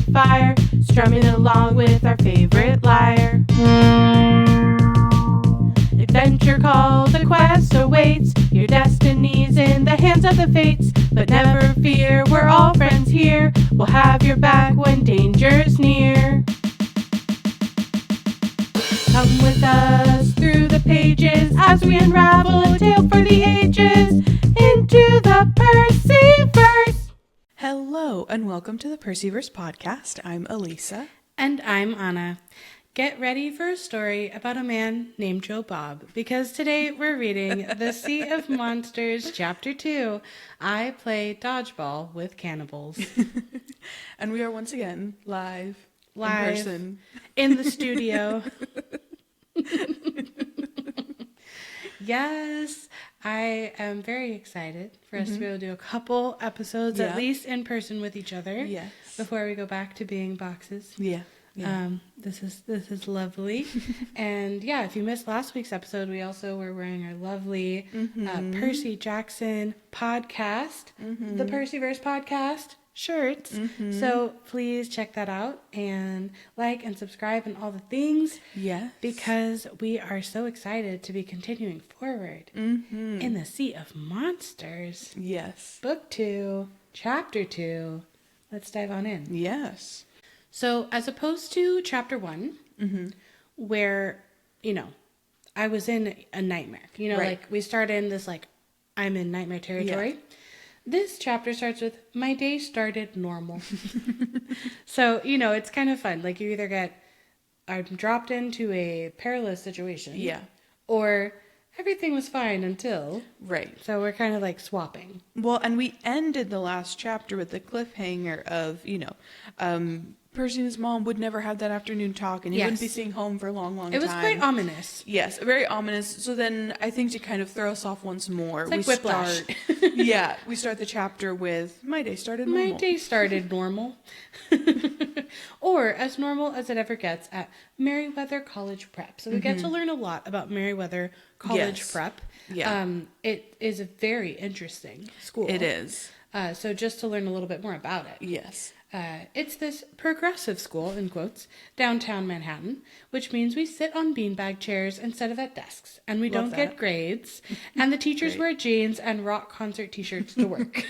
campfire, strumming along with our favorite lyre. Adventure called a quest awaits, your destiny's in the hands of the fates. But never fear, we're all friends here, we'll have your back when danger's near. Come with us through the pages as we unravel a tale for the ages into the Percy-Verse. Hello and welcome to the Percy-Verse podcast. I'm Alisa. And I'm Anna. Get ready for a story about a man named Joe Bob, because today we're reading The Sea of Monsters, Chapter 2. I play Dodgeball with Cannibals. And we are once again live in person. In the studio. Yes, I am very excited for us to be able to do a couple episodes, at least in person with each other. Yes. Before we go back to being boxes. Yeah. This is lovely. And yeah, if you missed last week's episode, we also were wearing our lovely Percy Jackson podcast, the Percy-Verse podcast shirts. So please check that out and like and subscribe and all the things. Yes. Because we are so excited to be continuing forward in the Sea of Monsters. Yes. Book 2, Chapter 2. Let's dive on in. Yes. So as opposed to Chapter 1, where, I was in a nightmare. Right. Like we start in this, I'm in nightmare territory. Yeah. This chapter starts with, my day started normal. So, it's kind of fun. Like you either I'm dropped into a perilous situation. Yeah. Or everything was fine until. Right. So we're kind of swapping. Well, and we ended the last chapter with the cliffhanger of, Percy and his mom would never have that afternoon talk, and he wouldn't be seeing home for a long time. It was quite ominous. Yes, very ominous. So then I think to kind of throw us off once more, it's like Whiplash. We start the chapter with, my day started normal. My day started normal. Or as normal as it ever gets at Merriweather College Prep. So we get to learn a lot about Merriweather College Prep. Yeah. It is a very interesting school. It is. So just to learn a little bit more about it. Yes. It's this progressive school, in quotes, downtown Manhattan, which means we sit on beanbag chairs instead of at desks, and we don't get grades, and the teachers wear jeans and rock concert t-shirts to work.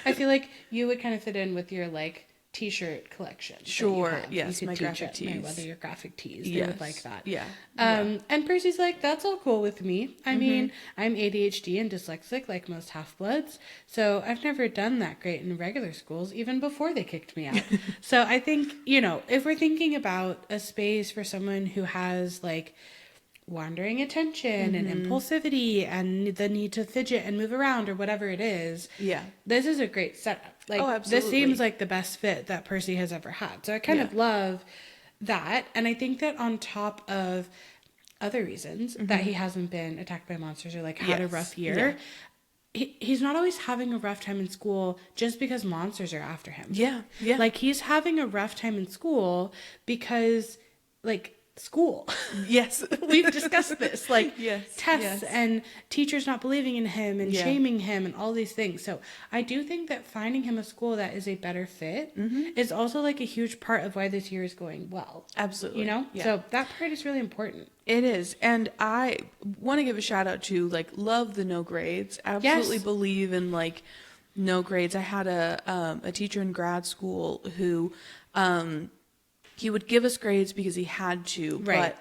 I feel like you would kind of fit in with your, t-shirt collection. Sure, yes, my graphic tees. Whether your graphic tees, they would like that. Yeah. And Percy's like, that's all cool with me. I mean, I'm ADHD and dyslexic like most half-bloods, so I've never done that great in regular schools, even before they kicked me out. So I think, if we're thinking about a space for someone who has, wandering attention and impulsivity and the need to fidget and move around or whatever it is. Yeah. This is a great setup. Absolutely. This seems like the best fit that Percy has ever had. So I kind of love that. And I think that on top of other reasons that he hasn't been attacked by monsters or had a rough year, he's not always having a rough time in school just because monsters are after him. Yeah. Yeah. He's having a rough time in school because school. Yes. We've discussed this. Tests and teachers not believing in him and shaming him and all these things. So I do think that finding him a school that is a better fit is also a huge part of why this year is going well. Absolutely. Yeah. So that part is really important. It is. And I want to give a shout out to love the no grades. Absolutely believe in no grades. I had a teacher in grad school who he would give us grades because he had to, but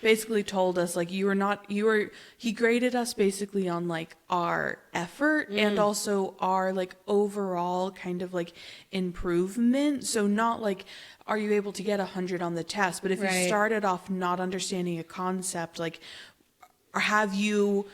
basically told us he graded us basically on our effort and also our overall kind of improvement. So not are you able to get 100 on the test, but if you started off not understanding a concept, or have you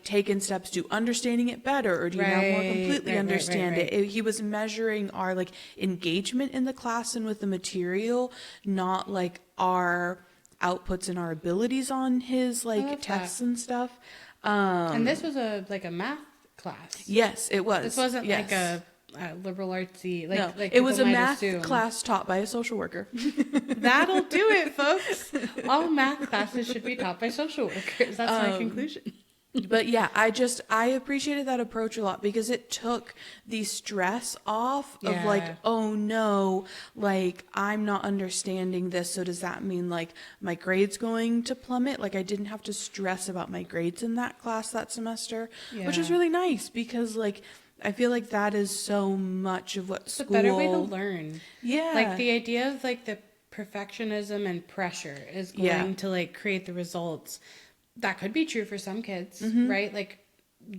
taken steps to understanding it better, or do you now more completely understand it? He was measuring our engagement in the class and with the material, not our outputs and our abilities on his tests and stuff. And this was a math class. Yes, it was. This wasn't a liberal artsy. No, it was a math class taught by a social worker. That'll do it, folks. All math classes should be taught by social workers. That's my conclusion. But yeah, I appreciated that approach a lot because it took the stress off of like, Yeah. oh no, like I'm not understanding this. So does that mean like my grade's going to plummet? Like I didn't have to stress about my grades in that class that semester, which was Yeah. really nice because like I feel like that is so much of what It's a school. better way to learn. Yeah. Like the idea of like the perfectionism and pressure is Yeah. going to like create the results. That could be true for some kids, Mm-hmm. right? Like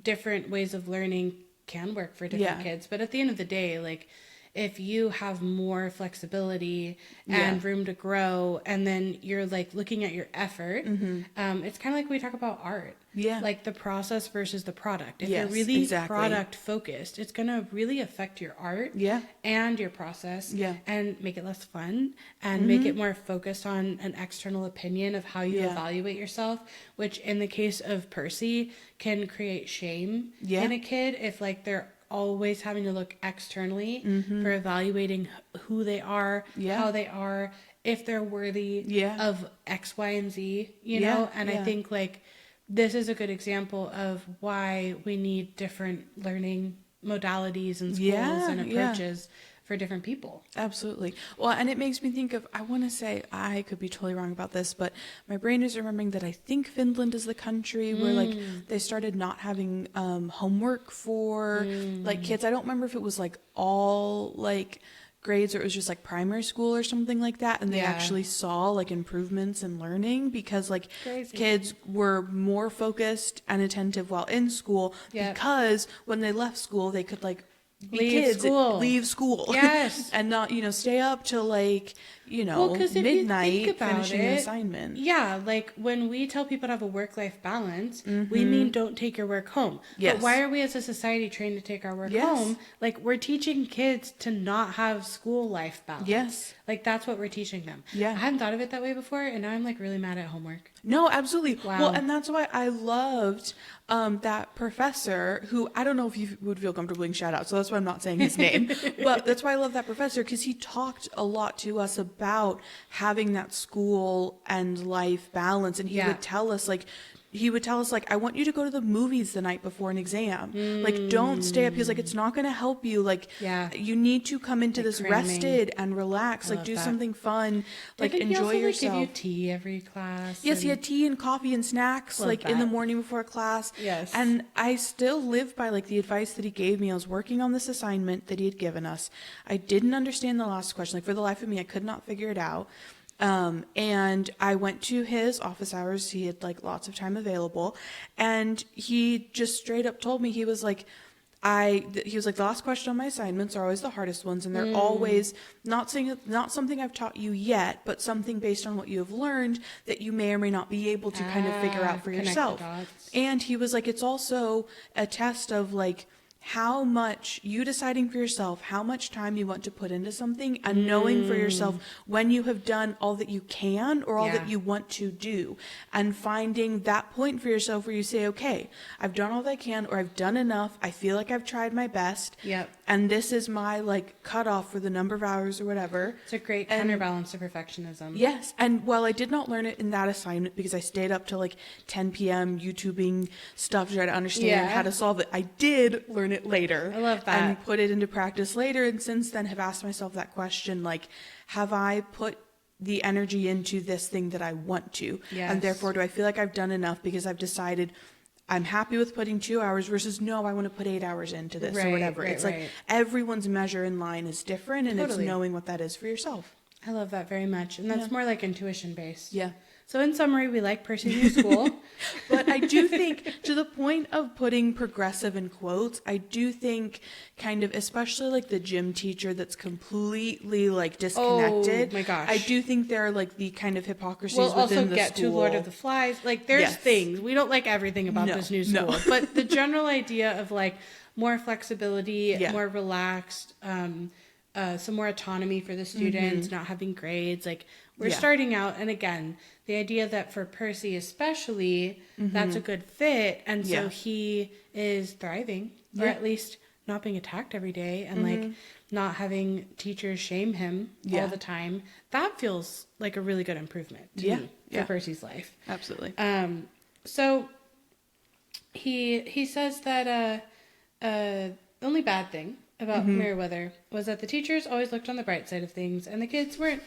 different ways of learning can work for different Yeah. kids. But at the end of the day, like if you have more flexibility Yeah. and room to grow, and then you're like looking at your effort, Mm-hmm. it's kind of like we talk about art. Yeah. Like the process versus the product. If you're Yes, really exactly. product focused, it's going to really affect your art Yeah. and your process Yeah. and make it less fun and make it more focused on an external opinion of how you Yeah. evaluate yourself, which in the case of Percy can create shame Yeah. in a kid if like they're always having to look externally for evaluating who they are, Yeah. how they are, if they're worthy Yeah. of X, Y, and Z, you Yeah, know? And I yeah. think like this is a good example of why we need different learning modalities and schools Yeah, and yeah. approaches for different people. Absolutely. Well, and it makes me think of, I want to say, I could be totally wrong about this, but my brain is remembering that I think Finland is the country where like they started not having homework for like kids. I don't remember if it was like all like grades or it was just like primary school or something like that. And they Yeah. actually saw like improvements in learning because like Crazy. kids were more focused and attentive while in school Yeah. because when they left school, they could like be Leave kids, school. leave school. Yes. And not, stay up till like, Well, 'cause if you midnight think about finishing an it, assignment. Yeah, like when we tell people to have a work-life balance, we mean don't take your work home. Yes. But why are we as a society trained to take our work Yes. home? Like we're teaching kids to not have school life balance. Yes. Like that's what we're teaching them. Yeah. I hadn't thought of it that way before, and now I'm like really mad at homework. No, absolutely. Wow. Well, and that's why I loved that professor who, I don't know if you would feel comfortable being shout out, so that's why I'm not saying his name. But that's why I love that professor because he talked a lot to us about having that school and life balance. And he Yeah. would tell us like, I want you to go to the movies the night before an exam. Like, don't stay up. He's like, it's not going to help you. Like, Yeah. you need to come into Like this cramming. rested and relax. I Like, love do that. something fun. Like, Didn't he enjoy also, like, yourself. give you tea every class? Yes, he and- had tea and coffee and snacks Love like in the that. morning before class. Yes. And I still live by like the advice that he gave me. I was working on this assignment that he had given us. I didn't understand the last question. Like for the life of me, I could not figure it out. And I went to his office hours. He had like lots of time available. And he just straight up told me, he was like, the last question on my assignments are always the hardest ones, and they're always not something I've taught you yet, but something based on what you have learned that you may or may not be able to kind of figure out for connect the yourself. dots. And he was like, it's also a test of like how much you deciding for yourself how much time you want to put into something and knowing for yourself when you have done all that you can or all Yeah. that you want to do, and finding that point for yourself where you say, okay, I've done all that I can, or I've done enough. I feel like I've tried my best. Yep. And this is my like cutoff for the number of hours or whatever. It's a great And- counterbalance to perfectionism. Yes. And while I did not learn it in that assignment because I stayed up till like 10 p.m. YouTubing stuff to try to understand Yeah. how to solve it, I did learn it later. I love that. And put it into practice later. And since then have asked myself that question, like, have I put the energy into this thing that I want to? Yes. And therefore, do I feel like I've done enough because I've decided I'm happy with putting 2 hours versus no, I want to put 8 hours into this or Right, whatever. right, It's right. like everyone's measure in line is different, and Totally. it's knowing what that is for yourself. I love that very much. And that's Yeah. more like intuition based. Yeah. So in summary, we like Percy's new school. But I do think, to the point of putting progressive in quotes, I do think kind of, especially like the gym teacher that's completely like disconnected. Oh, my gosh. I do think there are like the kind of hypocrisies We'll within also the get school. to Lord of the Flies. Like, there's Yes. things. We don't like everything about No, this new no. school. But the general idea of, like, more flexibility, Yeah. more relaxed, some more autonomy for the students, not having grades. Like, we're Yeah. starting out. And again, the idea that for Percy especially, that's a good fit. And so Yeah. he is thriving, or Yeah. at least not being attacked every day, and like not having teachers shame him Yeah. all the time. That feels like a really good improvement to Yeah. me for Yeah. Percy's life. Absolutely. So he says that the only bad thing about Meriwether was that the teachers always looked on the bright side of things, and the kids weren't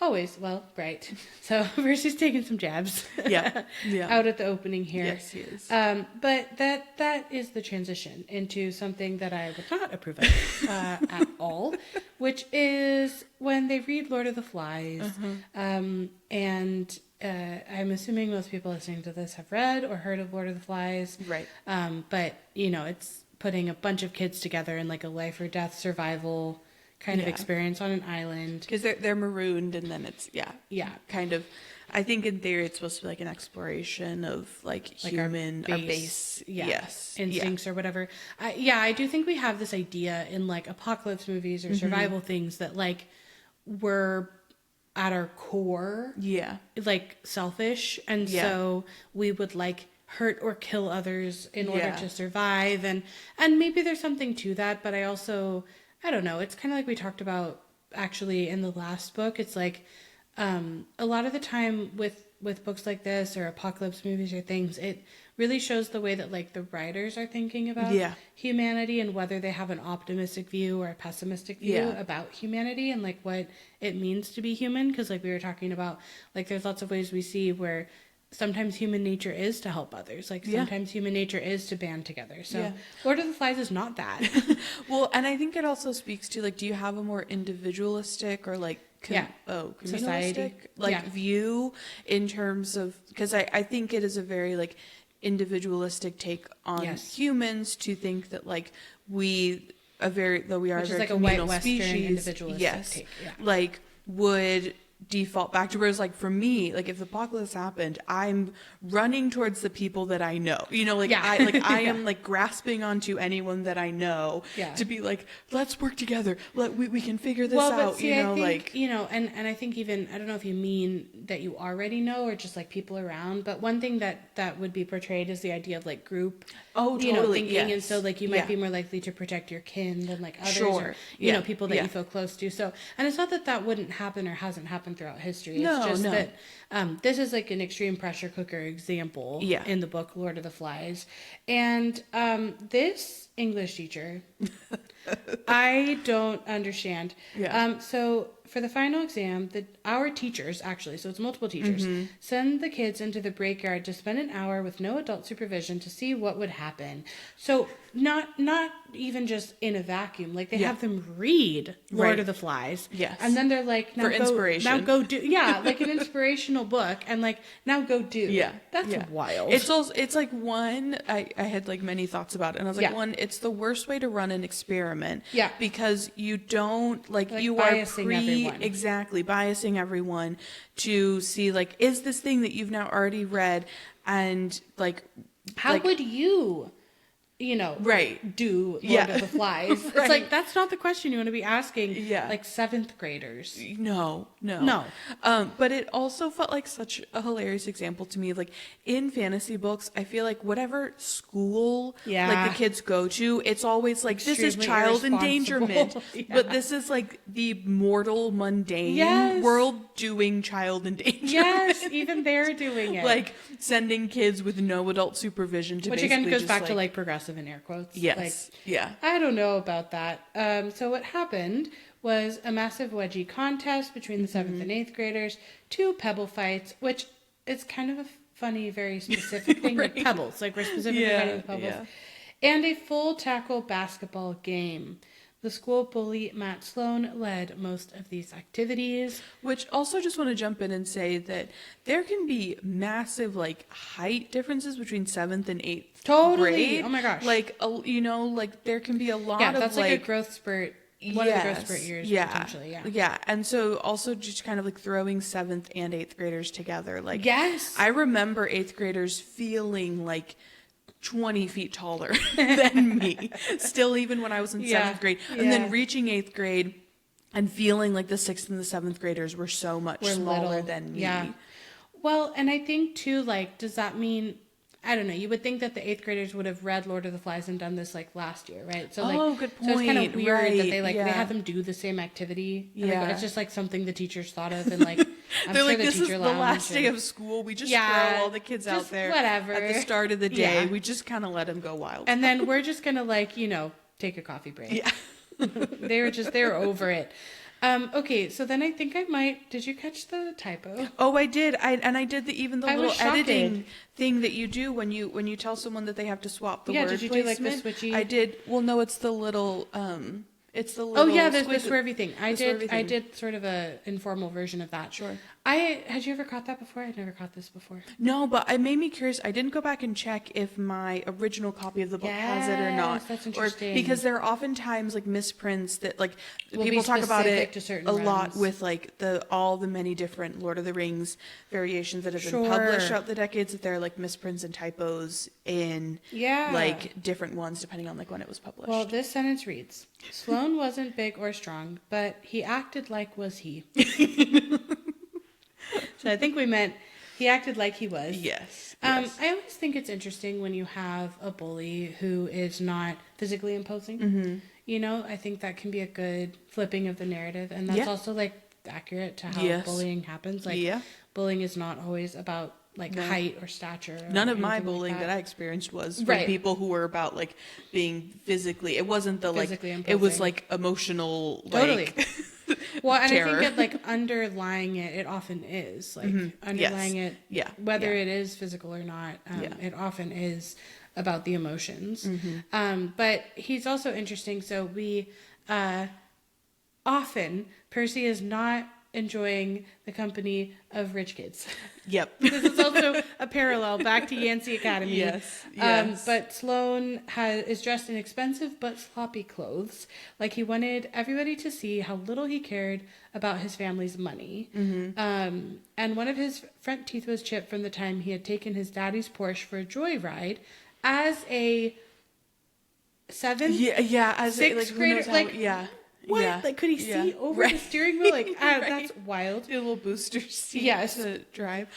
always, well, bright. So Percy's taking some jabs out at the opening here. Yes, he is. But that is the transition into something that I would not approve of at all, which is when they read Lord of the Flies. And I'm assuming most people listening to this have read or heard of Lord of the Flies. Right. But, you know, it's putting a bunch of kids together in like a life or death survival kind of experience on an island. Because they're marooned, and then it's, kind of, I think in theory it's supposed to be like an exploration of like human, our base instincts or whatever. I do think we have this idea in like apocalypse movies or survival things that like we're at our core, like selfish. And so we would like hurt or kill others in order to survive. And maybe there's something to that, but I don't know. It's kind of like we talked about actually in the last book. It's like a lot of the time with books like this or apocalypse movies or things, it really shows the way that like the writers are thinking about humanity and whether they have an optimistic view or a pessimistic view about humanity and like what it means to be human. Because like we were talking about, like there's lots of ways we see where sometimes human nature is to help others. Like sometimes human nature is to band together. So Lord of the Flies is not that. Well, and I think it also speaks to like, do you have a more individualistic or like communalistic view in terms of, because I think it is a very like individualistic take on humans to think that like though we are Which a very like communal a white species, Western individualistic take. Like would default back to, whereas like for me, like if the apocalypse happened, I'm running towards the people that I know, you know, like I am like grasping onto anyone that I know to be like, let's work together, we can figure this out. See, you know, I think, like, you know, and I think even, I don't know if you mean that you already know or just like people around, but one thing that would be portrayed is the idea of like group totally, you know, thinking, and so like you might be more likely to protect your kin than like others, or, you know, people that you feel close to. So, and it's not that wouldn't happen or hasn't happened throughout history. It's just that this is like an extreme pressure cooker example in the book Lord of the Flies. And this English teacher, I don't understand. So for the final exam, our teachers, actually, so it's multiple teachers, send the kids into the break yard to spend an hour with no adult supervision to see what would happen. So not even just in a vacuum. Like they have them read Lord of the Flies. Yes. And then they're like, now go do, like an inspirational book, and like, now go do. Yeah. That's wild. It's like one, I had like many thoughts about it, and I was like, one, it's the worst way to run an experiment. Yeah. Because you don't, like you biasing are everyone. Exactly, biasing everyone to see, like, is this thing that you've now already read, and like, how would you know, do Lord of the Flies? It's like, that's not the question you want to be asking, like 7th graders. No. But it also felt like such a hilarious example to me. Like in fantasy books, I feel like whatever school like the kids go to, it's always like, this is child endangerment, but this is like the mortal mundane world doing child endangerment. Yes, even they're doing it. Like sending kids with no adult supervision to, which again goes back to like progressive in air quotes. Yes. Like, I don't know about that. So what happened was a massive wedgie contest between the 7th and 8th graders, 2 pebble fights, which is kind of a funny, very specific thing, like pebbles, like we're specifically fighting with pebbles, and a full tackle basketball game. The school bully, Matt Sloan, led most of these activities. Which also just want to jump in and say that there can be massive, like, height differences between 7th and 8th grade. Oh my gosh. Like, you know, like, there can be a lot of, that's like a growth spurt. One of the growth spurt years, potentially, Yeah, and so also just kind of like throwing 7th and 8th graders together. Like, I remember 8th graders feeling like 20 feet taller than me, still even when I was in 7th grade. And then reaching 8th grade and feeling like the 6th and the 7th graders were so much smaller than me. Yeah. Well, and I think too, like, does that mean, I don't know, you would think that the 8th graders would have read Lord of the Flies and done this like last year, right? So like, good point. So it's kind of weird that they like they had them do the same activity. And, like, it's just like something the teachers thought of, and like They're like, this is the last day of school. We just throw all the kids out there whatever. at the start of the day. We just kind of let them go wild. And then we're just going to like, take a coffee break. Yeah. They were over it. Okay, so then I think did you catch the typo? Oh, I did. I did the little editing shocked. thing that you do when you tell someone that they have to swap the word did you placement. do like the switchy? I did. Well, no, it's the little there's the swervy thing. I thing. did sort of a informal version of that. Sure. Had you ever caught that before? I'd never caught this before. No, but it made me curious. I didn't go back and check if my original copy of the book has it or not. That's interesting. Because there are oftentimes like misprints that like will people talk about it a lot with like all the many different Lord of the Rings variations that have been published throughout the decades, that there are like misprints and typos in like different ones depending on like when it was published. Well, this sentence reads, Sloane wasn't big or strong, but he acted like was he. So I think we meant he acted like he was. Yes. I always think it's interesting when you have a bully who is not physically imposing. Mm-hmm. I think that can be a good flipping of the narrative. And that's also like accurate to how bullying happens. Like bullying is not always about like height or stature. None of my bullying that I experienced was from people who were about like being physically. It wasn't the physically imposing. It was like emotional. Totally. Like, well, and terror. I think like underlying it often is like underlying it. Yeah. Whether it is physical or not, it often is about the emotions. But he's also interesting. So we often Percy is not enjoying the company of rich kids. Yep. This is also a parallel back to Yancey Academy. Yes. But Sloane is dressed in expensive but sloppy clothes. Like he wanted everybody to see how little he cared about his family's money. And one of his front teeth was chipped from the time he had taken his daddy's Porsche for a joyride as a sixth grader. What? Yeah. Like, could he see over the steering wheel? Like, that's wild. A little booster seat to drive.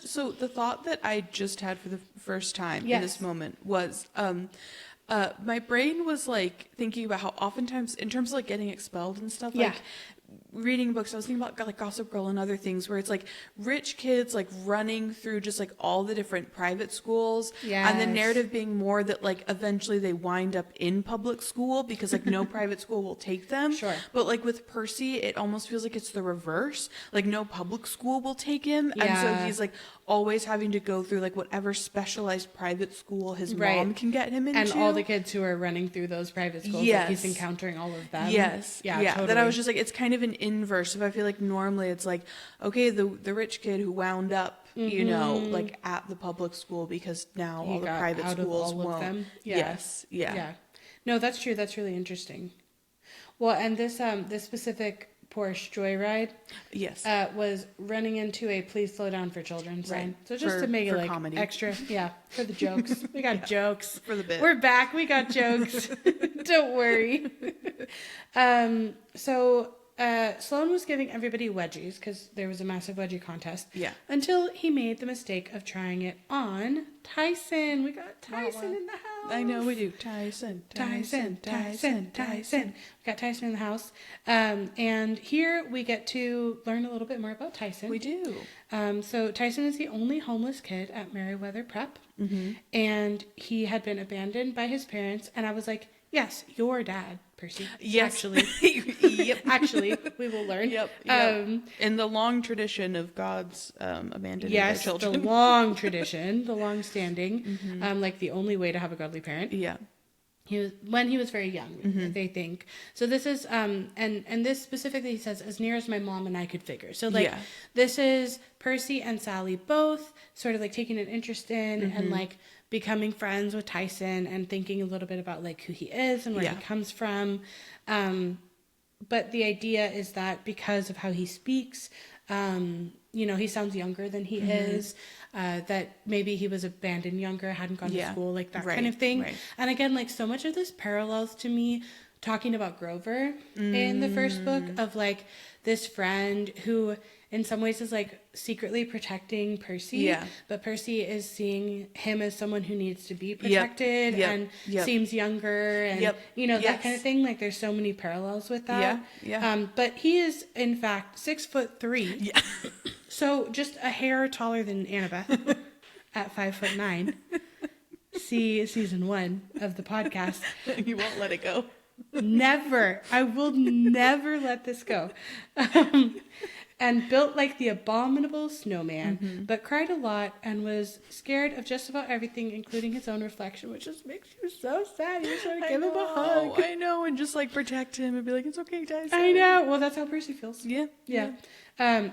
So the thought that I just had for the first time in this moment was, my brain was like thinking about how oftentimes in terms of like getting expelled and stuff, like reading books, I was thinking about like Gossip Girl and other things where it's like rich kids like running through just like all the different private schools, and the narrative being more that like eventually they wind up in public school because like no private school will take them. Sure. But like with Percy, it almost feels like it's the reverse. Like no public school will take him, and so he's like always having to go through like whatever specialized private school his mom can get him into. And all the kids who are running through those private schools, like he's encountering all of them. Totally. That I was just like, it's kind of an inverse. If I feel like normally it's like, okay, the rich kid who wound up, like at the public school because now all the private schools won't. Them. Yes. No, that's true. That's really interesting. Well, and this specific Porsche joyride was running into a "Please slow down for children" sign. So just to make it like comedy. Extra, for the jokes. We got jokes for the bit. We're back. We got jokes. Don't worry. So Sloane was giving everybody wedgies because there was a massive wedgie contest. Yeah. Until he made the mistake of trying it on Tyson. We got Tyson in the house. I know we do. Tyson. We got Tyson in the house. And here we get to learn a little bit more about Tyson. We do. So Tyson is the only homeless kid at Meriwether Prep. And he had been abandoned by his parents. And I was like, yes, your dad, Percy. Yes. Actually. Actually, we will learn. Yep. In the long tradition of God's abandoning their children. Yes, the long tradition, the long standing, like the only way to have a godly parent. Yeah. When he was very young, they think. So this is, and this specifically, he says, as near as my mom and I could figure. So like, this is Percy and Sally both sort of like taking an interest in and like becoming friends with Tyson and thinking a little bit about like who he is and where he comes from. But the idea is that because of how he speaks, he sounds younger than he is, that maybe he was abandoned younger, hadn't gone to school, like that kind of thing. Right. And again, like so much of this parallels to me talking about Grover in the first book, of like this friend who in some ways is like secretly protecting Percy, but Percy is seeing him as someone who needs to be protected and seems younger and you know, that kind of thing. Like there's so many parallels with that. But he is in fact 6'3". So just a hair taller than Annabeth at 5'9". See season 1 of the podcast. You won't let it go. Never. I will never let this go. And built like the abominable snowman, but cried a lot and was scared of just about everything, including his own reflection, which just makes you so sad. You just want to give him a hug. I know, and just like protect him and be like, it's okay, guys. I know. Well, that's how Percy feels. Yeah. We're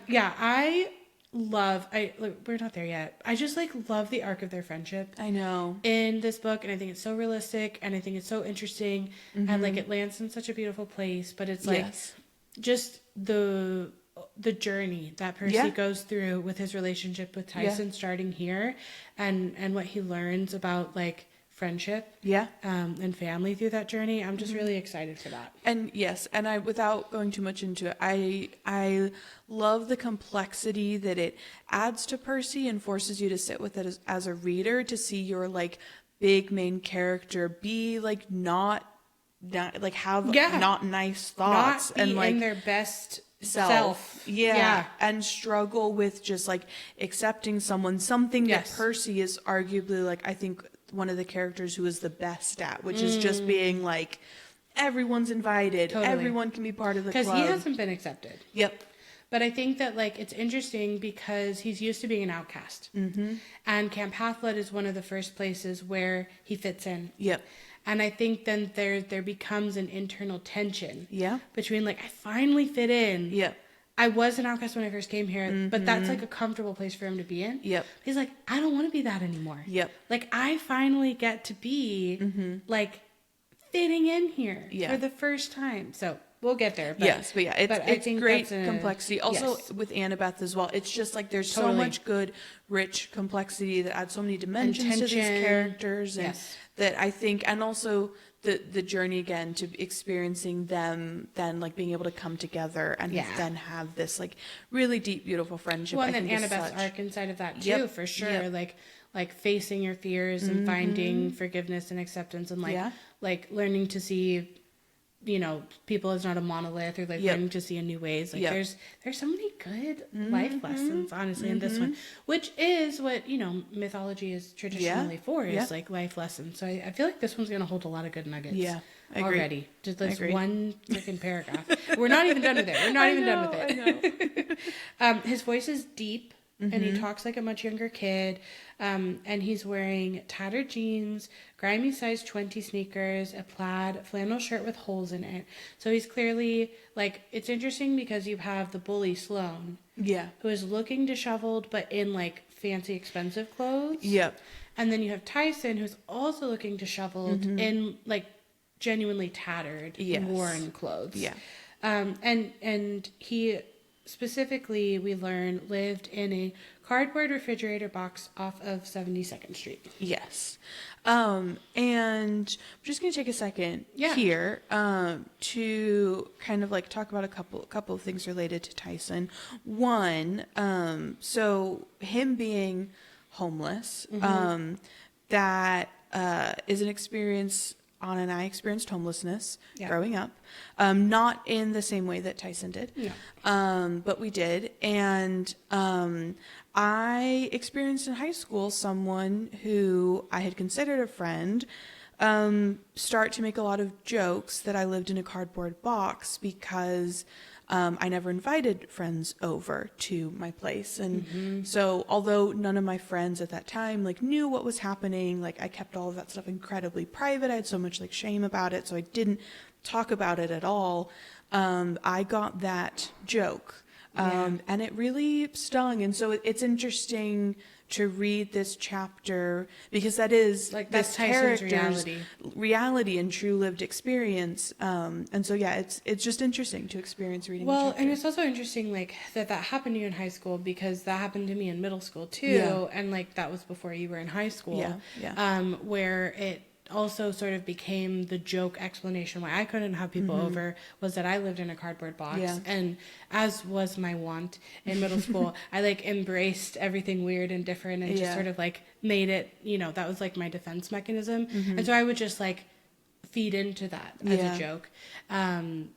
not there yet. I just like love the arc of their friendship. I know. In this book, and I think it's so realistic, and I think it's so interesting, and like it lands in such a beautiful place, but it's like just the journey that Percy goes through with his relationship with Tyson starting here, and what he learns about like friendship and family through that journey. I'm just really excited for that. And yes, and I, without going too much into it, I love the complexity that it adds to Percy and forces you to sit with it as a reader, to see your like big main character be like not like have not nice thoughts, not be and like in their best self. And struggle with just like accepting something that Percy is arguably like, I think, one of the characters who is the best at, which is just being like, everyone's invited, everyone can be part of the club, because he hasn't been accepted. But I think that like it's interesting because he's used to being an outcast, and Camp Half-Blood is one of the first places where he fits in. And I think then there becomes an internal tension between like, I finally fit in. I was an outcast when I first came here, but that's like a comfortable place for him to be in. He's like, I don't want to be that anymore. Like I finally get to be like fitting in here for the first time. So we'll get there. But, it's great complexity. Also with Annabeth as well. It's just like there's so much good, rich complexity that adds so many dimensions to these characters, and that I think, and also the journey again to experiencing them, then like being able to come together and then have this like really deep, beautiful friendship. Well, and then Annabeth's arc inside of that too, for sure. Like facing your fears and finding forgiveness and acceptance, and like learning to see, you know, people as not a monolith, or like learning to see in new ways. Like there's so many good life lessons, honestly, in this one, which is what, you know, mythology is traditionally for, is like life lessons. So I feel like this one's going to hold a lot of good nuggets. Already. Just this one freaking paragraph. We're not even done with it. We're not even done with it. His voice is deep. And he talks like a much younger kid. And he's wearing tattered jeans, grimy size 20 sneakers, a plaid flannel shirt with holes in it. So he's clearly like, it's interesting because you have the bully Sloane, who is looking disheveled but in like fancy expensive clothes. And then you have Tyson, who's also looking disheveled in like genuinely tattered, worn clothes. And he specifically, we learn, lived in a cardboard refrigerator box off of 72nd Street. And I'm just going to take a second here to kind of like talk about a couple of things related to Tyson. One, so him being homeless, that is an experience. Anna and I experienced homelessness growing up, not in the same way that Tyson did, but we did. And I experienced in high school someone who I had considered a friend start to make a lot of jokes that I lived in a cardboard box because I never invited friends over to my place. And so although none of my friends at that time like knew what was happening, like I kept all of that stuff incredibly private. I had so much like shame about it, so I didn't talk about it at all. I got that joke, and it really stung. And so it's interesting to read this chapter because that is like this character's reality and true lived experience. And so it's just interesting to experience reading. Well, and it's also interesting like that happened to you in high school, because that happened to me in middle school too, and like that was before you were in high school. Where also sort of became the joke explanation why I couldn't have people over was that I lived in a cardboard box. Yeah. And as was my wont in middle school, I like embraced everything weird and different and just sort of like made it, you know, that was like my defense mechanism. And so I would just like feed into that as a joke,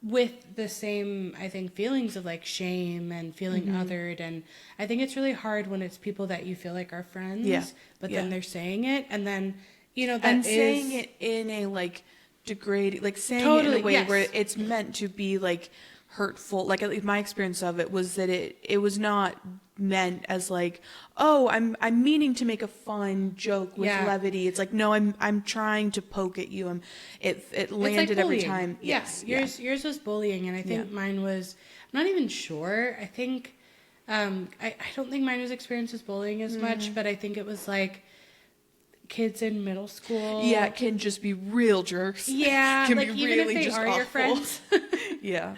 with the same, I think, feelings of like shame and feeling othered. And I think it's really hard when it's people that you feel like are friends, but then they're saying it, and then, you know, that and is saying it in a like degrading, like saying Totally, it in a way yes. where it's meant to be like hurtful. Like at least my experience of it was that it was not meant as like, oh, I'm meaning to make a fun joke with levity. It's like, no, I'm trying to poke at you. It landed like every bullying. time. Yes. Yours was bullying, and I think mine was, I'm not even sure. I think I don't think mine was experienced as bullying as much, but I think it was like kids in middle school. Yeah, it can just be real jerks. Yeah, can like be even really if they just are awful. your friends. Yeah.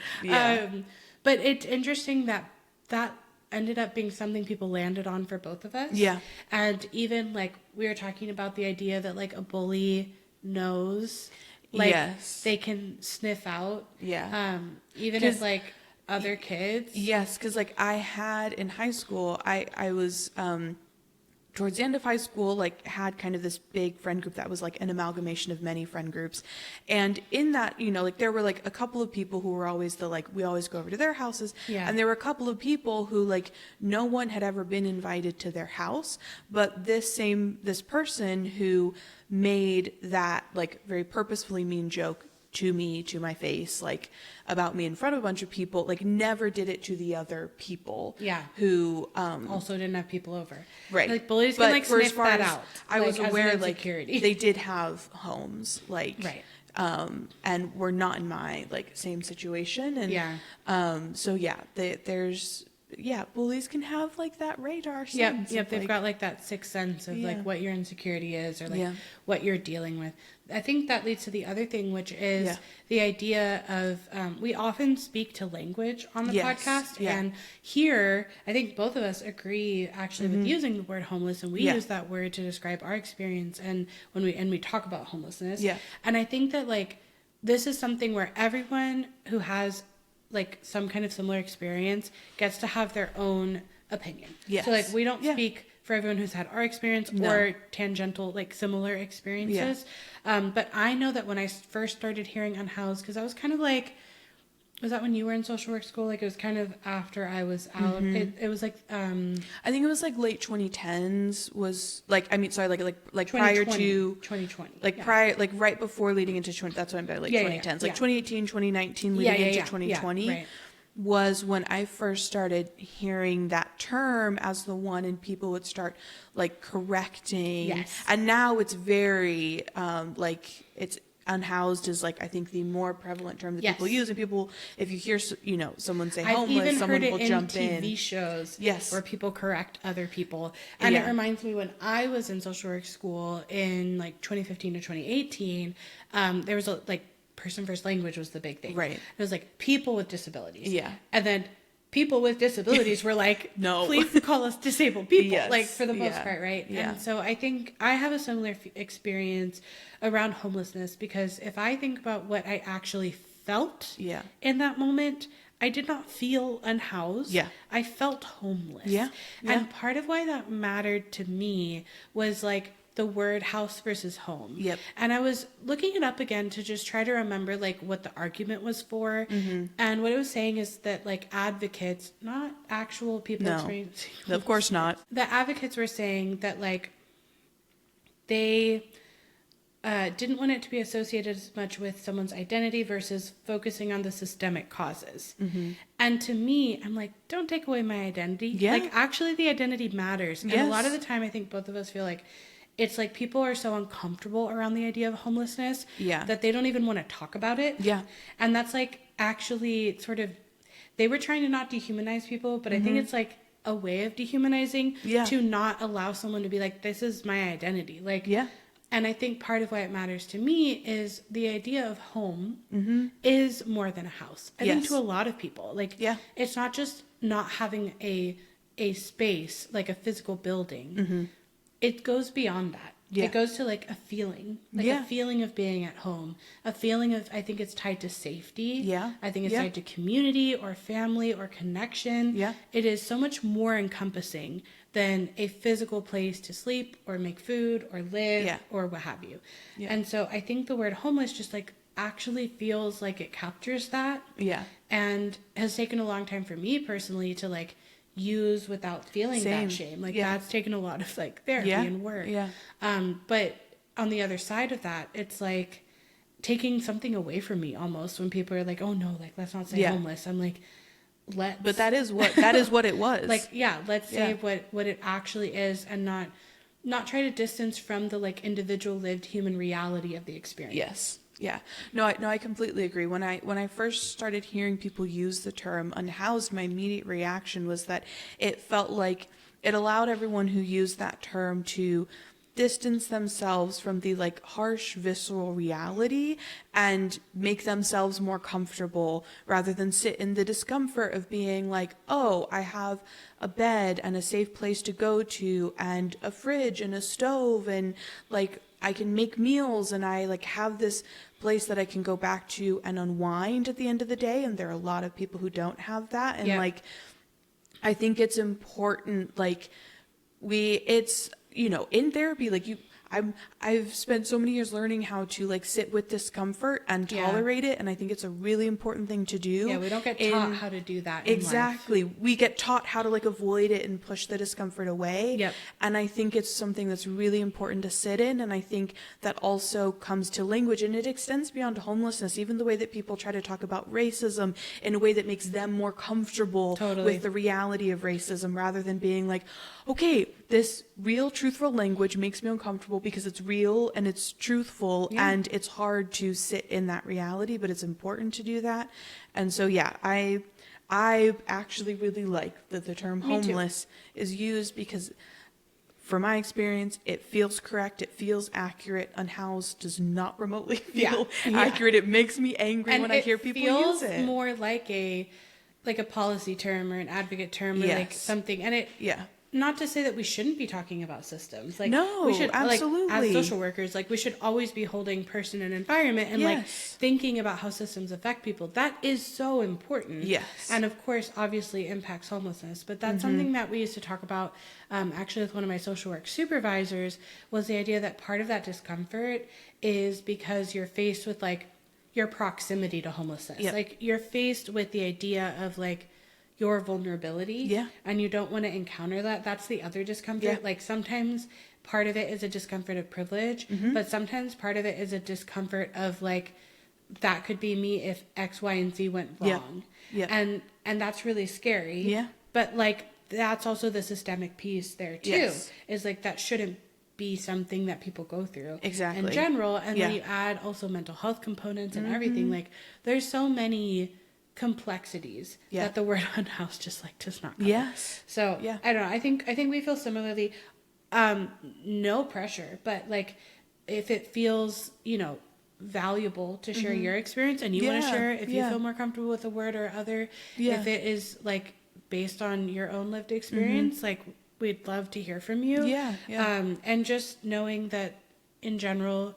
But it's interesting that ended up being something people landed on for both of us. Yeah. And even like we were talking about the idea that like a bully knows, like they can sniff out. Yeah. Even if like other kids. Yes, because like I had in high school, I was towards the end of high school, like had kind of this big friend group that was like an amalgamation of many friend groups. And in that, you know, like there were like a couple of people who were always the like, we always go over to their houses. Yeah. And there were a couple of people who like no one had ever been invited to their house, but this person who made that like very purposefully mean joke to me, to my face, like about me in front of a bunch of people, like never did it to the other people. Yeah. Who also didn't have people over. Right. Like bullies But can like for as sniff far that as out. I was like, aware as an like insecurity. they did have homes, like Right. And were not in my like same situation. And so there's bullies can have like that radar sense. Yep, they've like, got like that sixth sense of like what your insecurity is or like Yeah. what you're dealing with. I think that leads to the other thing, which is the idea of we often speak to language on the podcast. Yeah. And here, I think both of us agree actually with using the word homeless, and we use that word to describe our experience and when we talk about homelessness. Yeah. And I think that like this is something where everyone who has like some kind of similar experience gets to have their own opinion. Yes. So like we don't speak for everyone who's had our experience or tangential like similar experiences. But I know that when I first started hearing unhoused, because I was kind of like, was that when you were in social work school? Like it was kind of after I was out. It was like I think it was like late 2010s was like, I mean, sorry, like prior 2020, to 2020. like prior, like right before leading into 20, that's what I'm by like 2010s, like 2018, 2019, leading into 2020 right. was when I first started hearing that term as the one, and people would start like correcting. Yes. And now it's very, like it's, unhoused is like I think the more prevalent term that people use, and people, if you hear someone say homeless, I've even someone heard will it in jump TV in. shows Yes. where people correct other people. And it reminds me when I was in social work school in like 2015 to 2018, there was a like person-first language was the big thing. Right. It was like people with disabilities. Yeah. And then people with disabilities were like, no, please call us disabled people, Yes. like for the most part, right? Yeah. And so I think I have a similar experience around homelessness, because if I think about what I actually felt in that moment, I did not feel unhoused. Yeah. I felt homeless. Yeah. And part of why that mattered to me was like the word house versus home. Yep. And I was looking it up again to just try to remember like what the argument was for. And what it was saying is that like advocates, not actual people experiencing, of course not. the advocates were saying that like they didn't want it to be associated as much with someone's identity versus focusing on the systemic causes. And to me, I'm like, don't take away my identity. Yeah. Like actually the identity matters. And a lot of the time I think both of us feel like it's like people are so uncomfortable around the idea of homelessness that they don't even want to talk about it. Yeah. And that's like actually sort of, they were trying to not dehumanize people, but I think it's like a way of dehumanizing to not allow someone to be like, this is my identity. Like, and I think part of why it matters to me is the idea of home is more than a house. I think to a lot of people, like, it's not just not having a space, like a physical building. It goes beyond that. Yeah. It goes to like a feeling, like Yeah. a feeling of being at home, a feeling of, I think it's tied to safety. Yeah. I think it's Yeah. tied to community or family or connection. Yeah. It is so much more encompassing than a physical place to sleep or make food or live Yeah. or what have you. Yeah. And so I think the word homeless just like actually feels like it captures that. Yeah. And has taken a long time for me personally to like use without feeling Same. that shame. Like Yeah. that's taken a lot of like therapy Yeah. and work. Yeah. But on the other side of that, it's like taking something away from me almost when people are like, oh no, like let's not say Yeah. homeless. I'm like, let's. But that is what it was. Like, yeah, let's say Yeah. what it actually is and not try to distance from the like individual lived human reality of the experience. Yes. Yeah. No, I completely agree. When I first started hearing people use the term unhoused, my immediate reaction was that it felt like it allowed everyone who used that term to distance themselves from the like harsh visceral reality and make themselves more comfortable rather than sit in the discomfort of being like, oh, I have a bed and a safe place to go to and a fridge and a stove and like I can make meals and I like have this place that I can go back to and unwind at the end of the day. And there are a lot of people who don't have that. And like, I think it's important, like it's, you know, in therapy, like I've spent so many years learning how to like sit with discomfort and tolerate it, and I think it's a really important thing to do. Yeah, we don't get taught how to do that. Exactly. We get taught how to like avoid it and push the discomfort away. Yep. And I think it's something that's really important to sit in, and I think that also comes to language, and it extends beyond homelessness, even the way that people try to talk about racism in a way that makes them more comfortable with the reality of racism rather than being like, okay, this real truthful language makes me uncomfortable because it's real and it's truthful and it's hard to sit in that reality, but it's important to do that. And so, yeah, I actually really like that the term homeless is used because from my experience, it feels correct. It feels accurate. Unhoused does not remotely feel accurate. It makes me angry when I hear people use it. It feels more like a policy term or an advocate term or like something. And it not to say that we shouldn't be talking about systems. Like, no, we should, absolutely. Like, as social workers, like, we should always be holding person and environment and, like, thinking about how systems affect people. That is so important. Yes. And, of course, obviously impacts homelessness. But that's something that we used to talk about, actually, with one of my social work supervisors, was the idea that part of that discomfort is because you're faced with, like, your proximity to homelessness. Yep. Like, you're faced with the idea of, like, your vulnerability and you don't want to encounter that. That's the other discomfort. Like sometimes part of it is a discomfort of privilege, but sometimes part of it is a discomfort of like, that could be me if X, Y, and Z went wrong. And that's really scary. But like, that's also the systemic piece there too, is like, that shouldn't be something that people go through in general. And then you add also mental health components and everything. Like there's so many complexities that the word unhoused just like does not cover. So I don't know. I think we feel similarly. No pressure, but like if it feels, you know, valuable to share your experience and you want to share, if you feel more comfortable with a word or other, if it is like based on your own lived experience, like we'd love to hear from you. And just knowing that in general,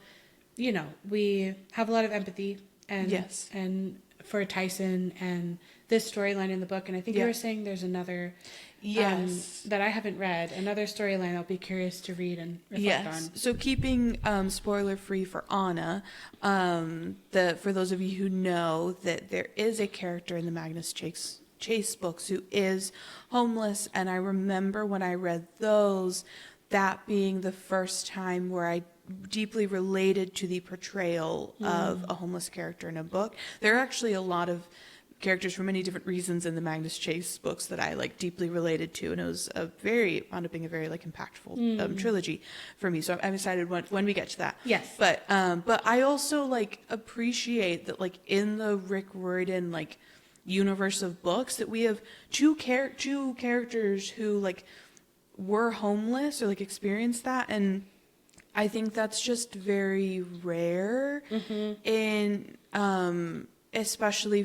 you know, we have a lot of empathy and for Tyson and this storyline in the book. And I think you were saying there's another that I haven't read, another storyline I'll be curious to read and reflect on. So keeping spoiler free for Anna, for those of you who know that there is a character in the Magnus Chase books who is homeless, and I remember when I read those, that being the first time where I deeply related to the portrayal of a homeless character in a book. There are actually a lot of characters for many different reasons in the Magnus Chase books that I like deeply related to, and it was wound up being a very like impactful trilogy for me. So I'm excited when we get to that. But I also like appreciate that like in the Rick Riordan like universe of books that we have two characters who like were homeless or like experienced that, and I think that's just very rare in especially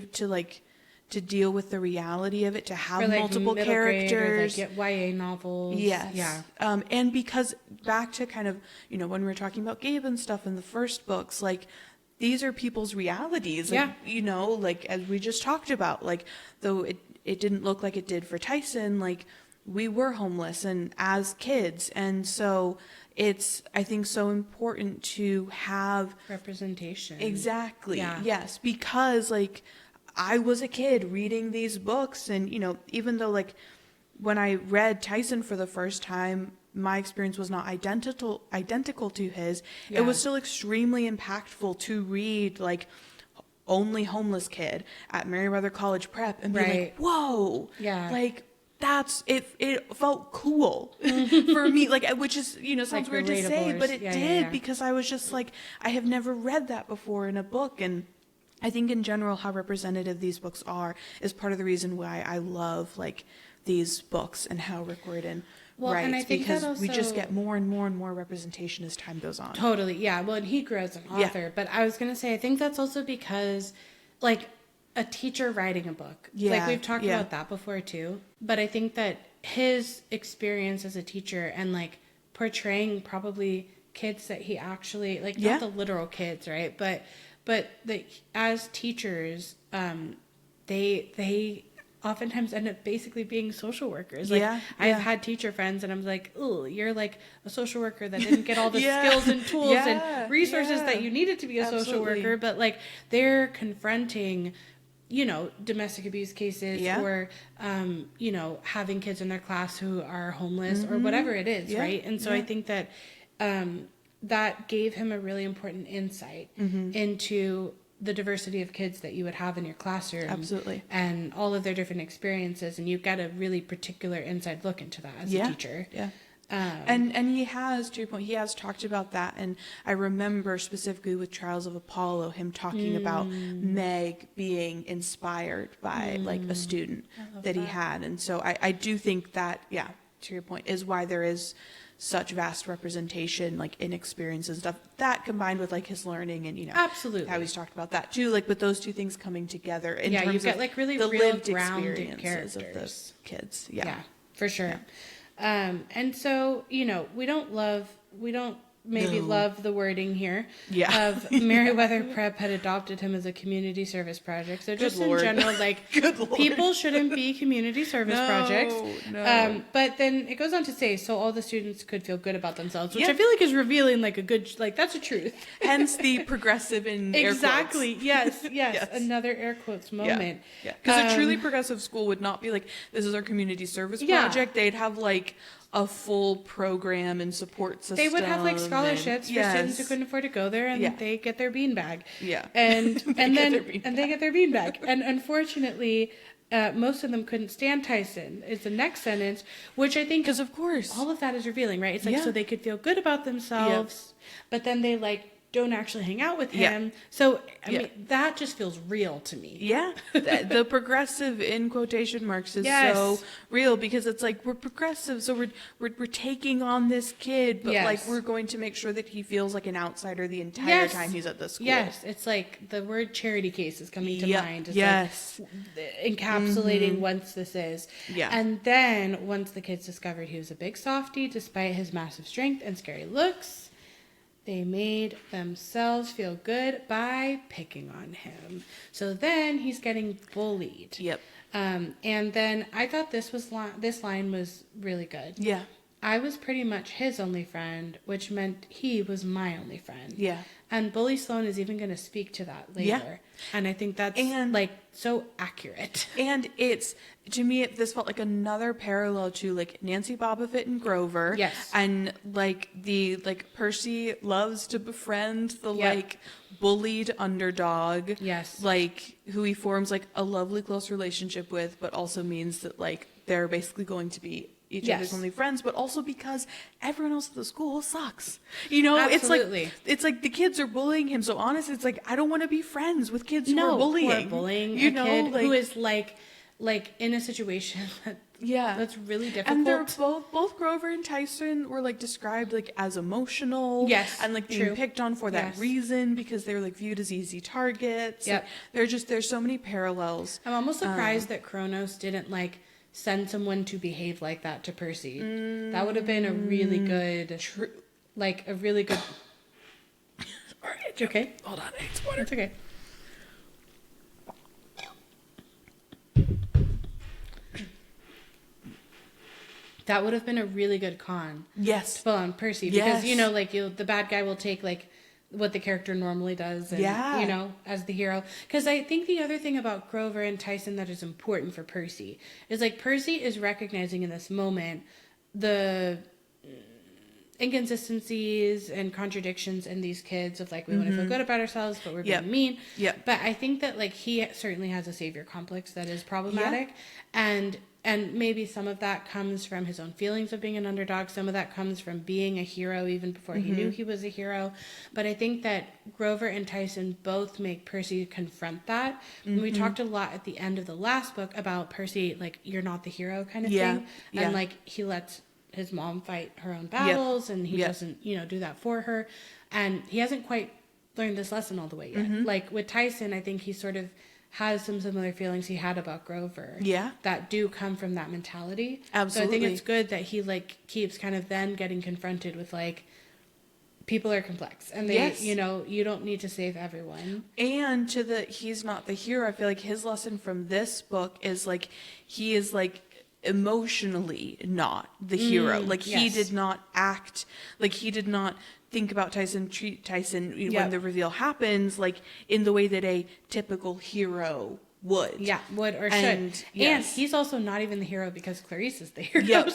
to deal with the reality of it, to have like multiple characters, grade or like YA novels. And because back to kind of, you know, when we were talking about Gabe and stuff in the first books, like, these are people's realities. Like, you know, like, as we just talked about, like, though it didn't look like it did for Tyson, like, we were homeless and as kids. And so it's, I think, so important to have representation. Exactly. Yeah. Yes. Because, like, I was a kid reading these books, and, you know, even though, like, when I read Tyson for the first time, my experience was not identical to his. It was still extremely impactful to read, like, Only Homeless Kid at Meriwether College Prep and be like, whoa, like, that's it felt cool for me, like, which is, you know, sounds like weird to say, but it did because I was just like, I have never read that before in a book. And I think in general how representative these books are is part of the reason why I love, like, these books and how Rick Riordan writes, and I think because also, we just get more and more and more representation as time goes on. Totally. Well, and he grew as an author, but I was gonna say I think that's also because, like, a teacher writing a book. Like, we've talked about that before too. But I think that his experience as a teacher and, like, portraying probably kids that he actually, like, not the literal kids, right? But as teachers, they oftentimes end up basically being social workers. Like, I've had teacher friends and I'm like, oh, you're like a social worker that didn't get all the skills and tools and resources that you needed to be a social worker. But, like, they're confronting, you know, domestic abuse cases or, you know, having kids in their class who are homeless or whatever it is, right? And so I think that that gave him a really important insight into the diversity of kids that you would have in your classroom. Absolutely. And all of their different experiences. And you get a really particular inside look into that as a teacher. And he has, to your point, he has talked about that. And I remember specifically with Trials of Apollo, him talking about Meg being inspired by, like, a student that he had. And so I do think that, to your point, is why there is such vast representation, like, in experience and stuff, that combined with, like, his learning and, you know, how he's talked about that too, like, with those two things coming together in terms you get, of, like, really the real lived grounded experiences characters of those kids. For sure. And so, you know, we don't love the wording here of Meriwether Prep had adopted him as a community service project. So just in general, like, people shouldn't be community service projects. But then it goes on to say, so all the students could feel good about themselves, which I feel like is revealing, like, a good, like, that's a truth. Hence the progressive in air quotes. Yes. Another air quotes moment. Because a truly progressive school would not be like, this is our community service project. They'd have, like, a full program and support system. They would have, like, scholarships for students who couldn't afford to go there, and they get their beanbag. And they get their beanbag. And unfortunately, most of them couldn't stand Tyson. It's the next sentence, which I think, because of course all of that is revealing, right? It's like so they could feel good about themselves, but then they, like, don't actually hang out with him. So, I mean, that just feels real to me. The progressive in quotation marks is so real, because it's like, we're progressive, so we're taking on this kid, but like, we're going to make sure that he feels like an outsider the entire time he's at the school. It's like the word charity case is coming to mind. It's like encapsulating once this is. And then once the kids discovered he was a big softie, despite his massive strength and scary looks, they made themselves feel good by picking on him. So then he's getting bullied. And then I thought this line was really good. I was pretty much his only friend, which meant he was my only friend. And Bully Sloan is even going to speak to that later. And I think that's, like, so accurate. And it's, to me, this felt like another parallel to, like, Nancy Bobbitt and Grover. And, like, Percy loves to befriend the, like, bullied underdog. Like, who he forms, like, a lovely close relationship with, but also means that, like, they're basically going to be each other's only friends, but also because everyone else at the school sucks. You know, it's like the kids are bullying him. So honestly, it's like, I don't want to be friends with kids who are bullying. You know, kid like, who is like in a situation that that's really difficult. And they're both Grover and Tyson were, like, described, like, as emotional. And, like, being picked on for that reason, because they were, like, viewed as easy targets. Like, there's so many parallels. I'm almost surprised that Kronos didn't, like, send someone to behave like that to Percy. That would have been a really good, like a really good. All right, It's okay. Hold on, I need some water. It's okay. That would have been a really good con. Yes. To pull on Percy. Because, you know, like, the bad guy will take, like, what the character normally does. And, you know, as the hero. Because I think the other thing about Grover and Tyson that is important for Percy is, like, Percy is recognizing in this moment the inconsistencies and contradictions in these kids of, like, we want to feel good about ourselves, but we're being mean. But I think that, like, he certainly has a savior complex that is problematic. And maybe some of that comes from his own feelings of being an underdog. Some of that comes from being a hero even before he knew he was a hero. But I think that Grover and Tyson both make Percy confront that. And we talked a lot at the end of the last book about Percy, like, you're not the hero kind of thing. And, like, he lets his mom fight her own battles and he doesn't, you know, do that for her. And he hasn't quite learned this lesson all the way yet. Like, with Tyson, I think he sort of has some similar feelings he had about Grover. That do come from that mentality. Absolutely. So I think it's good that he, like, keeps kind of then getting confronted with, like, people are complex. And they, you know, you don't need to save everyone. And to the he's not the hero, I feel like his lesson from this book is, like, he is, like, emotionally not the hero. Like, he did not act, like, he did not think about Tyson, treat Tyson when the reveal happens, like, in the way that a typical hero would. Would or should. And he's also not even the hero because Clarice is the hero.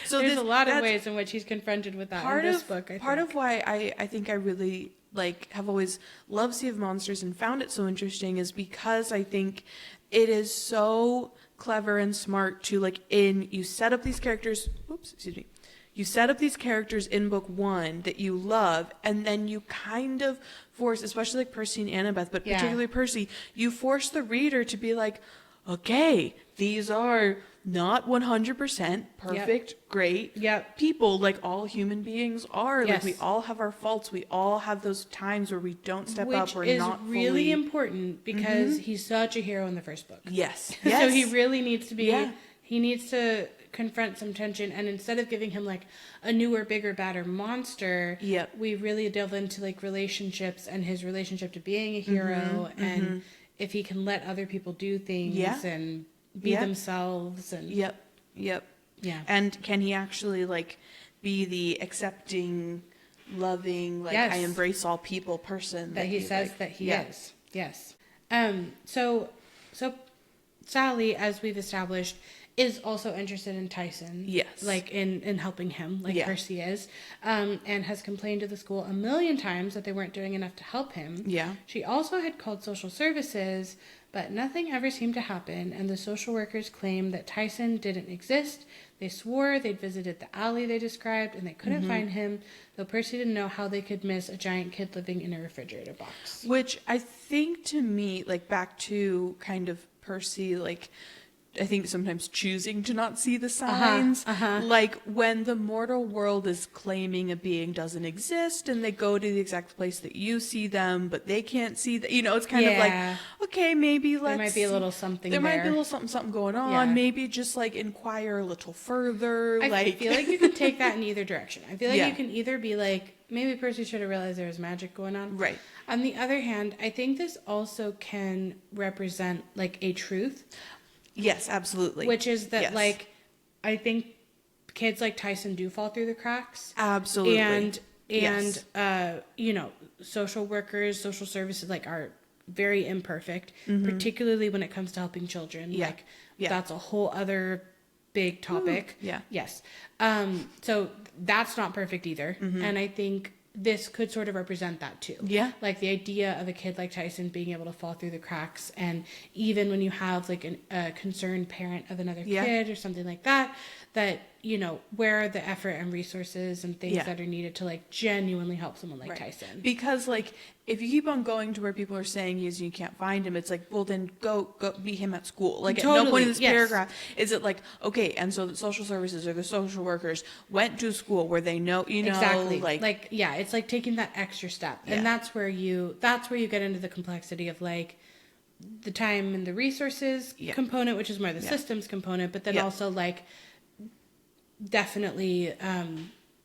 So there's a lot of ways in which he's confronted with that in this book, I think. Part of why I think I really, like, have always loved Sea of Monsters and found it so interesting is because I think it is so clever and smart to, like, you set up these characters, you set up these characters in book one that you love, and then you kind of force, especially like Percy and Annabeth, but particularly Percy, you force the reader to be like, okay, these are not 100% perfect, great people, like all human beings are. Like, we all have our faults. We all have those times where we don't step up. We're not fully... Which is really important because he's such a hero in the first book. Yes. So he really needs to be... He needs to confront some tension, and instead of giving him, like, a newer, bigger, badder monster, we really delve into, like, relationships and his relationship to being a hero, and if he can let other people do things and be themselves, and and can he actually, like, be the accepting, loving, like, I embrace all people person that he says, like, that he is. So Sally, as we've established, is also interested in Tyson. Like, in helping him, like Percy is. And has complained to the school a million times that they weren't doing enough to help him. She also had called social services, but nothing ever seemed to happen, and the social workers claimed that Tyson didn't exist. They swore they'd visited the alley they described, and they couldn't find him, though Percy didn't know how they could miss a giant kid living in a refrigerator box. Which I think, to me, like, back to kind of Percy, like, I think sometimes choosing to not see the signs. Like, when the mortal world is claiming a being doesn't exist and they go to the exact place that you see them, but they can't see that, you know, it's kind of like, okay, maybe there might be a little something there. Might be a little something going on. Maybe just, like, inquire a little further. I feel like you can take that in either direction. I feel like you can either be like, maybe Percy should have realized there was magic going on. Right. On the other hand, I think this also can represent, like, a truth. Yes, absolutely. Which is that, like, I think kids like Tyson do fall through the cracks. Absolutely. And you know, social workers, social services, like, are very imperfect, particularly when it comes to helping children. Like, that's a whole other big topic. Yes. So that's not perfect either. And I think this could sort of represent that too. Like, the idea of a kid like Tyson being able to fall through the cracks, and even when you have, like, a concerned parent of another kid or something like that, that, you know, where are the effort and resources and things that are needed to, like, genuinely help someone like Tyson? Because, like, if you keep on going to where people are saying he is and you can't find him, it's like, well, then go be him at school. Like, at no point in this paragraph is it like, okay, and so the social services or the social workers went to school where they know, you know, exactly. Like, it's like taking that extra step. And that's where you get into the complexity of, like, the time and the resources component, which is more the systems component, but then also like definitely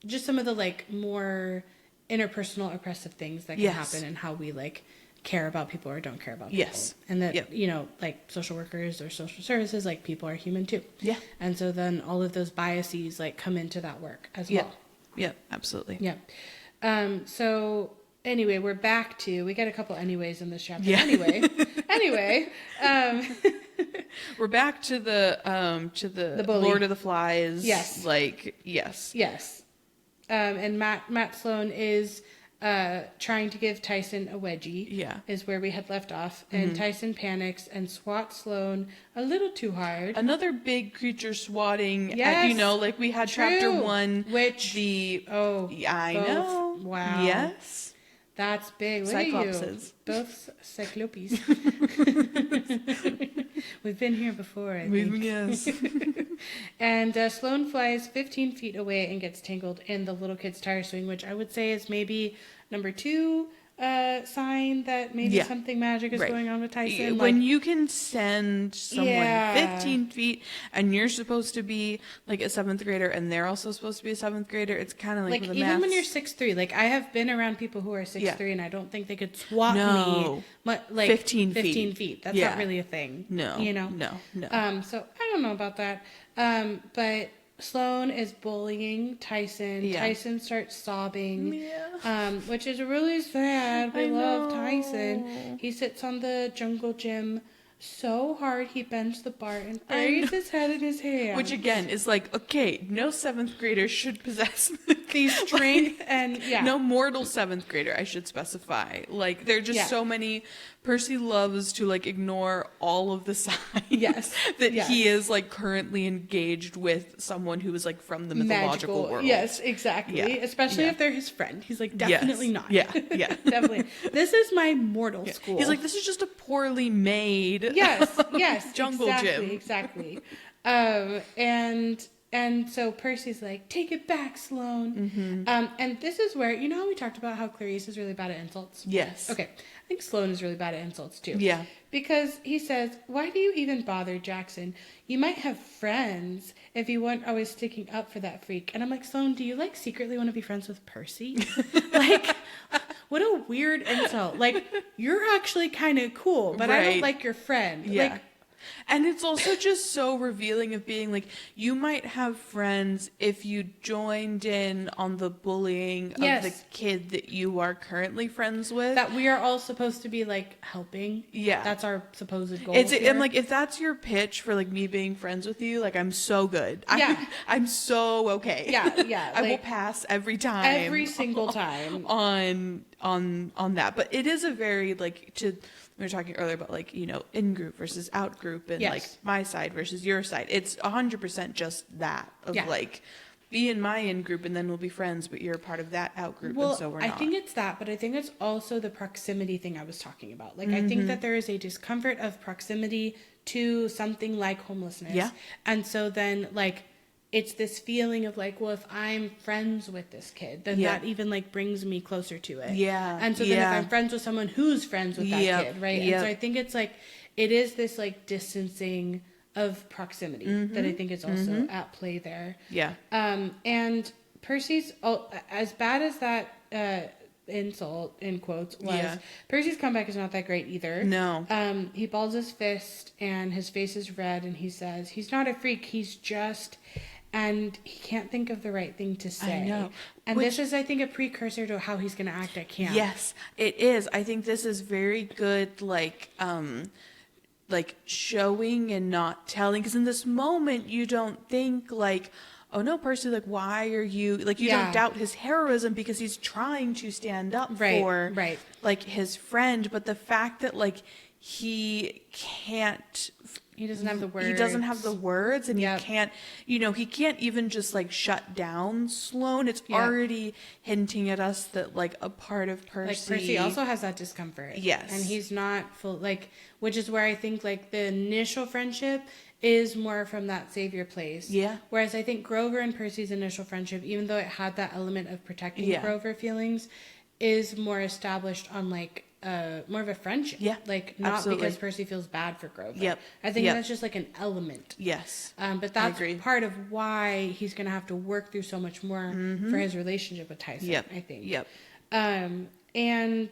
just some of the like more interpersonal oppressive things that can happen and how we like care about people or don't care about people. Yes. And that, you know, like social workers or social services, like people are human too. Yeah. And so then all of those biases like come into that work as well. Yep, absolutely. Yep. So anyway, we're back to, we got a couple anyways in this chapter. Yeah. Anyway, we're back to the Lord of the Flies. Yes. Like, yes. Yes. And Matt Sloan is trying to give Tyson a wedgie. Yeah. Is where we had left off. And Tyson panics and swats Sloan a little too hard. Another big creature swatting. Yes. You know, like we had chapter 1. Which I know. Wow. Yes. That's big. Look Cyclopses. at you. Both cyclopes. We've been here before, I think. Yes. And Sloan flies 15 feet away and gets tangled in the little kid's tire swing, which I would say is maybe number 2 sign that maybe something magic is going on with Tyson. When you can send someone 15 feet and you're supposed to be like a 7th grader and they're also supposed to be a 7th grader, it's kind of like with the even maths. when you're 6'3", like I have been around people who are 6'3", and I don't think they could swat me like 15 feet. That's not really a thing. No. You know? No. So I don't know about that. But Sloan is bullying Tyson. Yeah. Tyson starts sobbing, which is really sad. We love Tyson. He sits on the jungle gym so hard he bends the bar and buries his head in his hands. Which again is like, okay, no 7th grader should possess these strength and no mortal 7th grader, I should specify. Like there are just so many. Percy loves to like ignore all of the signs that he is like currently engaged with someone who is like from the mythological world. Yes, exactly. Yeah. Especially if they're his friend. He's like, definitely not. Yeah. Definitely. This is my mortal school. He's like, this is just a poorly made jungle gym. Exactly. And so Percy's like, take it back, Sloan. And this is where, you know how we talked about how Clarice is really bad at insults? Yes. Okay. I think Sloan is really bad at insults too. Yeah. Because he says, why do you even bother, Jackson? You might have friends if you weren't always sticking up for that freak. And I'm like, Sloan, do you like secretly want to be friends with Percy? Like, what a weird insult. Like, you're actually kind of cool, but I don't like your friend. Yeah. Like, and it's also just so revealing of being like, you might have friends if you joined in on the bullying of the kid that you are currently friends with. That we are all supposed to be like helping. Yeah. That's our supposed goal. I'm like, if that's your pitch for like me being friends with you, like I'm so good. I'm so okay. Yeah. I will pass every time. Every single time. On that. But it is a very like we were talking earlier about like, you know, in group versus out group and like my side versus your side. It's 100% just that of like be in my in group and then we'll be friends, but you're a part of that out group and so we're not. I think it's that, but I think it's also the proximity thing I was talking about. Like I think that there is a discomfort of proximity to something like homelessness. Yeah. And so then like it's this feeling of like, well, if I'm friends with this kid, then that even like brings me closer to it. Yeah. And so then if I'm friends with someone who's friends with that kid, right? And so I think it's like, it is this like distancing of proximity that I think is also at play there. Yeah. And Percy's, as bad as that insult in quotes was, Percy's comeback is not that great either. No. He balls his fist and his face is red and he says, he's not a freak, he's just... And he can't think of the right thing to say. I know. And this is, I think, a precursor to how he's going to act at camp. Yes, it is. I think this is very good, like showing and not telling. Because in this moment, you don't think like, oh no, Percy, like, why are you, like, you don't doubt his heroism because he's trying to stand up for, like, his friend. But the fact that, like, he can't... He doesn't have the words. He doesn't have the words, and he can't, you know, he can't even just, like, shut down Sloan. It's already hinting at us that, like, a part of Percy... Like, Percy also has that discomfort. Yes. And he's not full, like, which is where I think, like, the initial friendship is more from that savior place. Yeah. Whereas I think Grover and Percy's initial friendship, even though it had that element of protecting Grover feelings, is more established on, like, more of a friendship. Yeah, Like, not absolutely. because Percy feels bad for Grover. Yep. I think Yep. that's just like an element. Yes. But that's part of why he's going to have to work through so much more for his relationship with Tyson, Yep. I think. Yep. And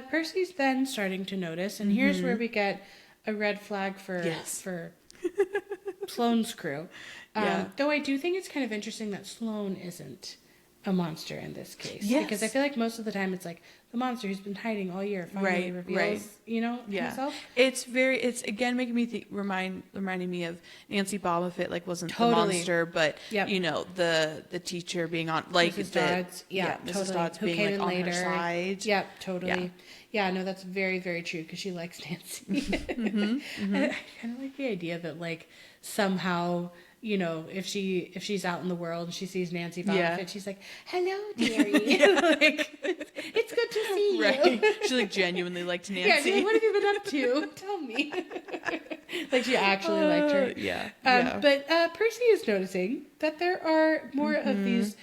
Percy's then starting to notice, and here's where we get a red flag for Sloane's crew. Though I do think it's kind of interesting that Sloane isn't a monster in this case. Yes. Because I feel like most of the time it's like the monster who's been hiding all year finally reveals, himself. It's again making me reminding me of Nancy Bobbitt, like wasn't the monster, but the teacher being on like Mrs. Dodds, Mrs. Dodds who being came like in on later. her side. Yep, totally. Yeah, no, that's very, very true because she likes Nancy. I kind of like the idea that like somehow, if she's out in the world and she sees Nancy Bobbitt, she's like, "Hello, dearie." Like, it's good to see you. She like genuinely liked Nancy. Yeah, she's like, "What have you been up to? Tell me." Like she actually liked her. But Percy is noticing that there are more of these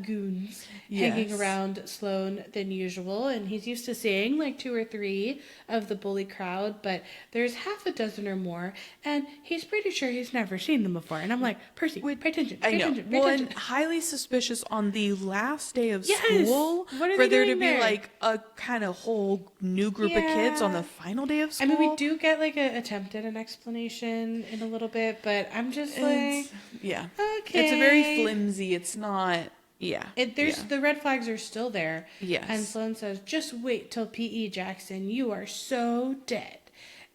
goons hanging around Sloane than usual, and he's used to seeing like 2 or 3 of the bully crowd, but there's half a dozen or more, and he's pretty sure he's never seen them before. And I'm like, Percy, pay attention. Pay attention. And highly suspicious on the last day of school for there to be like a kind of whole new group of kids on the final day of school. I mean, we do get like an attempt at an explanation in a little bit, but I'm just okay. It's a very flimsy. It's not. The red flags are still there. Yes. And Sloane says, "Just wait till P.E. Jackson. You are so dead."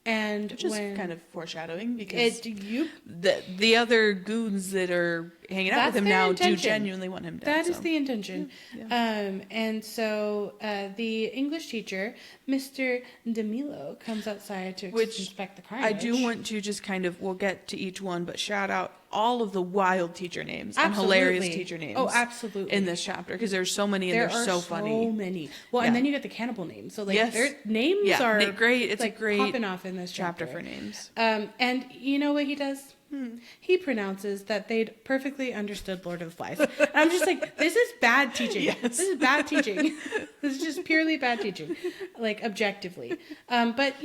And which is kind of foreshadowing because the other goons that are hanging out with him now do genuinely want him dead. That is the intention. And so the English teacher, Mr. DeMilo, comes outside to inspect the carnage. I do want to just we'll get to each one, but shout out all of the wild teacher names and hilarious teacher names. Oh, absolutely. In this chapter, because there's so many and they're so funny. So many. Well, and then you get the cannibal names. So like their names are great. It's like a great popping off in this chapter for names. And you know what he does? He pronounces that they'd perfectly understood Lord of the Flies. And I'm just like, this is bad teaching. Yes. This is bad teaching. This is just purely bad teaching, like objectively. But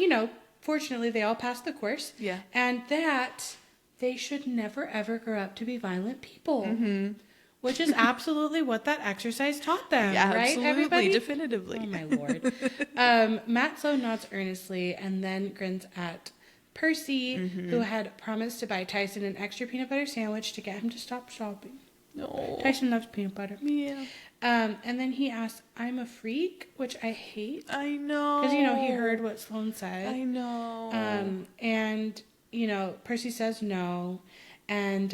fortunately, they all passed the course. Yeah. And that they should never ever grow up to be violent people. Which is absolutely what that exercise taught them, right? Absolutely, everybody? Definitively. Oh my lord. Matt Sloane nods earnestly and then grins at Percy, who had promised to buy Tyson an extra peanut butter sandwich to get him to stop shopping. No. Tyson loves peanut butter. Yeah. And then he asks, "I'm a freak," which I hate. I know. Because, he heard what Sloane said. I know. And, Percy says no. And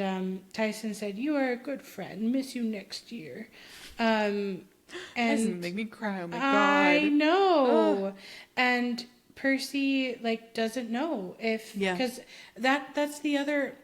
Tyson said, "You are a good friend. Miss you next year." And doesn't make me cry. Oh my god. I know. And Percy doesn't know because that's the other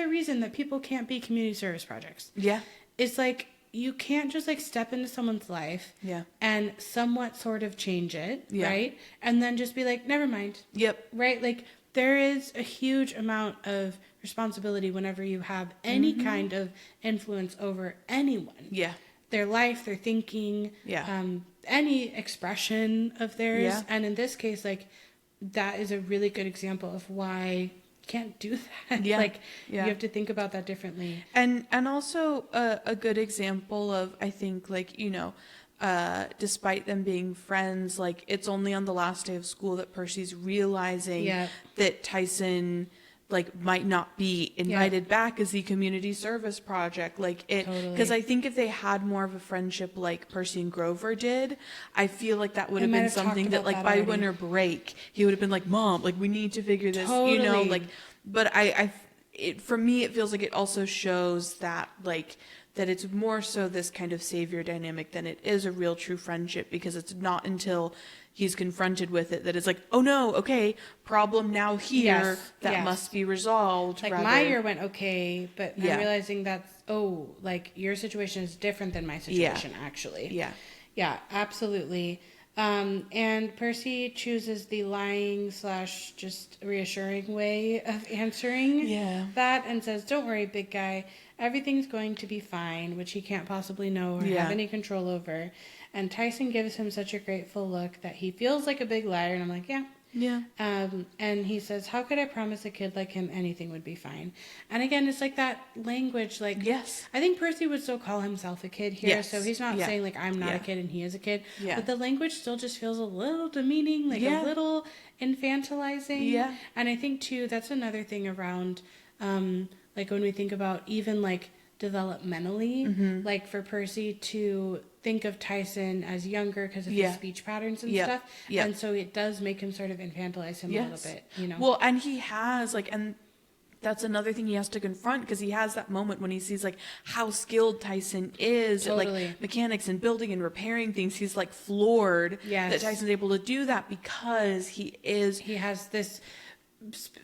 reason that people can't be community service projects. Yeah. It's like you can't just step into someone's life and somewhat sort of change it, right? And then just be like, never mind. Yep. Right? There is a huge amount of responsibility whenever you have any kind of influence over anyone. Yeah. Their life, their thinking, any expression of theirs. Yeah. And in this case, that is a really good example of why you can't do that. Yeah. You have to think about that differently. And also a good example of, I think, despite them being friends, it's only on the last day of school that Percy's realizing that Tyson might not be invited back as the community service project. Because I think if they had more of a friendship like Percy and Grover did, I feel like that would have been something that by winter break he would have been like, "Mom, we need to figure this," but for me it feels like it also shows that that it's more so this kind of savior dynamic than it is a real true friendship, because it's not until he's confronted with it that it's oh no, okay, problem now here that must be resolved. My year went okay, but I'm realizing that's, your situation is different than my situation, actually. Yeah, absolutely. And Percy chooses the lying / just reassuring way of answering that and says, don't worry, big guy. Everything's going to be fine, which he can't possibly know or have any control over. And Tyson gives him such a grateful look that he feels like a big liar. And I'm like, yeah. Yeah. And he says, how could I promise a kid like him anything would be fine? And again, it's like that language, like, yes. I think Percy would still call himself a kid here. Yes. So he's not saying like, I'm not a kid and he is a kid. Yeah. But the language still just feels a little demeaning, like a little infantilizing. Yeah. And I think too, that's another thing around, like when we think about even like developmentally, like for Percy to think of Tyson as younger because of his speech patterns and stuff. Yeah. And so it does make him sort of infantilize him a little bit, you know? Well, and he has like, and that's another thing he has to confront because he has that moment when he sees like how skilled Tyson is at like mechanics and building and repairing things. He's like floored that Tyson's able to do that because he has this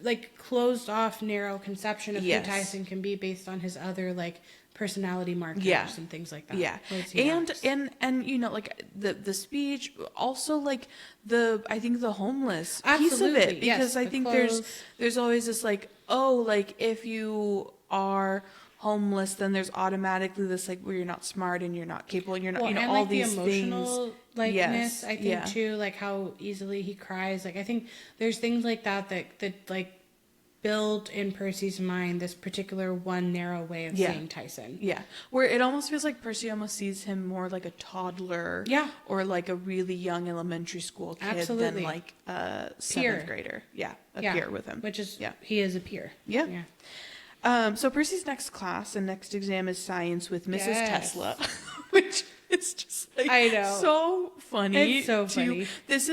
like closed off narrow conception of who Tyson can be based on his other like personality markers and things like that. Yeah. And you know, like the speech, also like I think the homeless piece of it, because I think there's always this like, oh, like if you are homeless, then there's automatically this like where you're not smart and you're not capable and you're not, you know, and, all like, these the emotional things. Likeness, I think too, like how easily he cries. Like I think there's things like that like build in Percy's mind this particular one narrow way of seeing Tyson. Yeah. Where it almost feels like Percy almost sees him more like a toddler. Yeah. Or like a really young elementary school kid than like a seventh grader. Yeah. A peer with him. Which is, he is a peer. Yeah. So Percy's next class and next exam is science with Mrs. Tesla, which is just like so funny. It's so funny.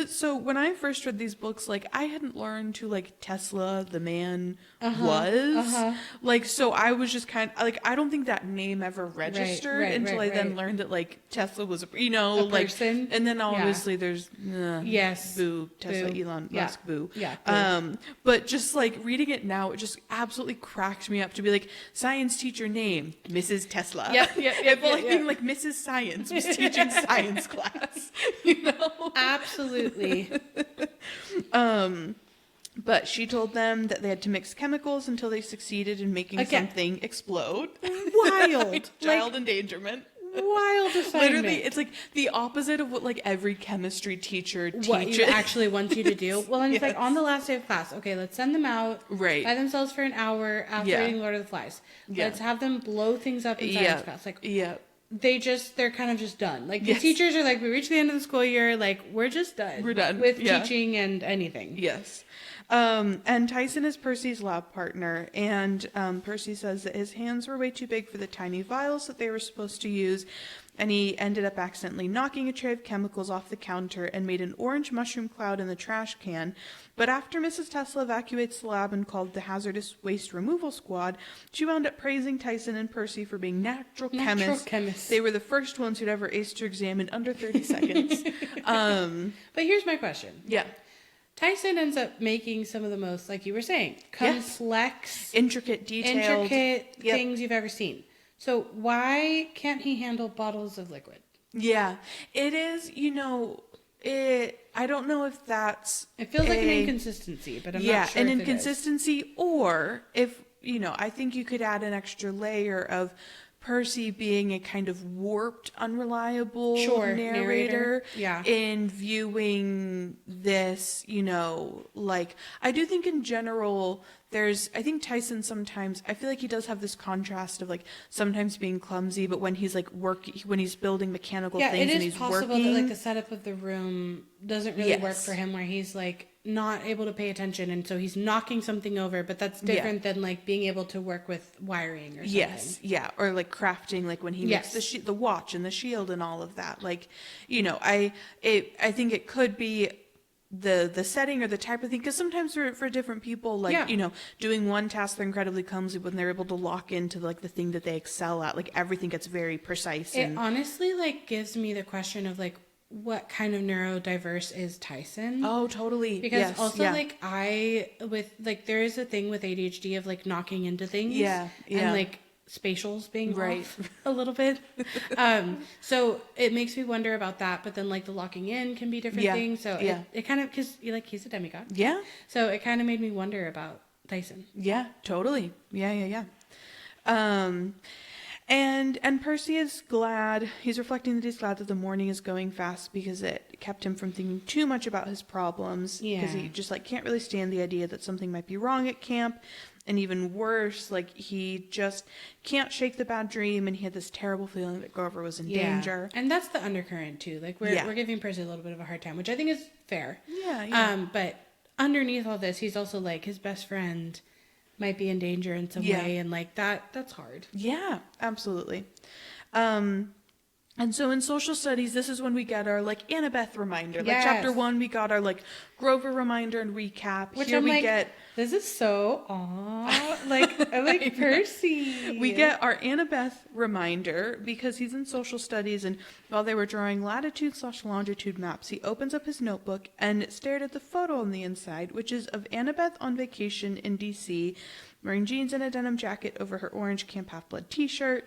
So when I first read these books, like I hadn't learned who like Tesla the man was. Like, so I was just kind of like, I don't think that name ever registered until I then learned that like Tesla was, you know, like, person. And then obviously there's boo, Tesla, boo. Elon Musk, boo. Yeah. Boo. But just like reading it now, it just absolutely cracked me up to be like, science teacher name, Mrs. Tesla. Being like Mrs. Science was teaching science class, you know? Absolutely. But she told them that they had to mix chemicals until they succeeded in making something explode. Wild. Child endangerment. Wild assignment. Literally, it's like the opposite of what like every chemistry teacher teaches. What you actually wants you to do. Well, and it's like on the last day of class, okay, let's send them out by themselves for an hour after reading Lord of the Flies. Let's have them blow things up in science class. Like, they're kind of just done. Like the teachers are like, we reached the end of the school year, like we're just done. We're done with teaching and anything. Yes. And Tyson is Percy's lab partner, and Percy says that his hands were way too big for the tiny vials that they were supposed to use, and he ended up accidentally knocking a tray of chemicals off the counter and made an orange mushroom cloud in the trash can. But after Mrs. Tesla evacuates the lab and called the hazardous waste removal squad, she wound up praising Tyson and Percy for being natural chemists. They were the first ones who'd ever aced her exam in under 30 seconds. But here's my question. Yeah. Tyson ends up making some of the most, like you were saying, complex, intricate, detailed things you've ever seen. So why can't he handle bottles of liquid? Yeah, it is, you know, I don't know if that's... It feels like an inconsistency, but I'm not sure an inconsistency, or if, you know, I think you could add an extra layer of Percy being a kind of warped, unreliable narrator in viewing this, you know, like, I do think in general, I think Tyson sometimes, I feel like he does have this contrast of like sometimes being clumsy, but when he's like when he's building mechanical things and he's working. Yeah, it is possible that like the setup of the room doesn't really work for him, where he's like not able to pay attention, and so he's knocking something over, but that's different than like being able to work with wiring or something. Or like crafting, like when he makes the watch and the shield and all of that. Like, you know, I think it could be the setting or the type of thing, because sometimes for different people, like you know, doing one task they're incredibly clumsy, when they're able to lock into like the thing that they excel at, like everything gets very precise. It honestly like gives me the question of like, what kind of neurodiverse is Tyson? Oh, totally. Because like there is a thing with ADHD of like knocking into things. And like spatials being right. off a little bit. So it makes me wonder about that. But then like the locking in can be different things. So it kind of, because he's a demigod. Yeah. So it kind of made me wonder about Tyson. Yeah, totally. Yeah. And Percy is glad. He's reflecting that he's glad that the morning is going fast because it kept him from thinking too much about his problems. Because he just like can't really stand the idea that something might be wrong at camp. And even worse, like he just can't shake the bad dream, and he had this terrible feeling that Grover was in danger. And that's the undercurrent too. Like we're giving Percy a little bit of a hard time, which I think is fair. Yeah. But underneath all this, he's also like his best friend might be in danger in some way, and like that's hard. Yeah, absolutely. And so in social studies, this is when we get our like Annabeth reminder. Like chapter 1, we got our like Grover reminder and recap. Which Here I'm we like, get this is so like I like Percy. We get our Annabeth reminder because he's in social studies, and while they were drawing latitude/longitude maps, he opens up his notebook and stared at the photo on the inside, which is of Annabeth on vacation in DC, wearing jeans and a denim jacket over her orange Camp Half-Blood t-shirt.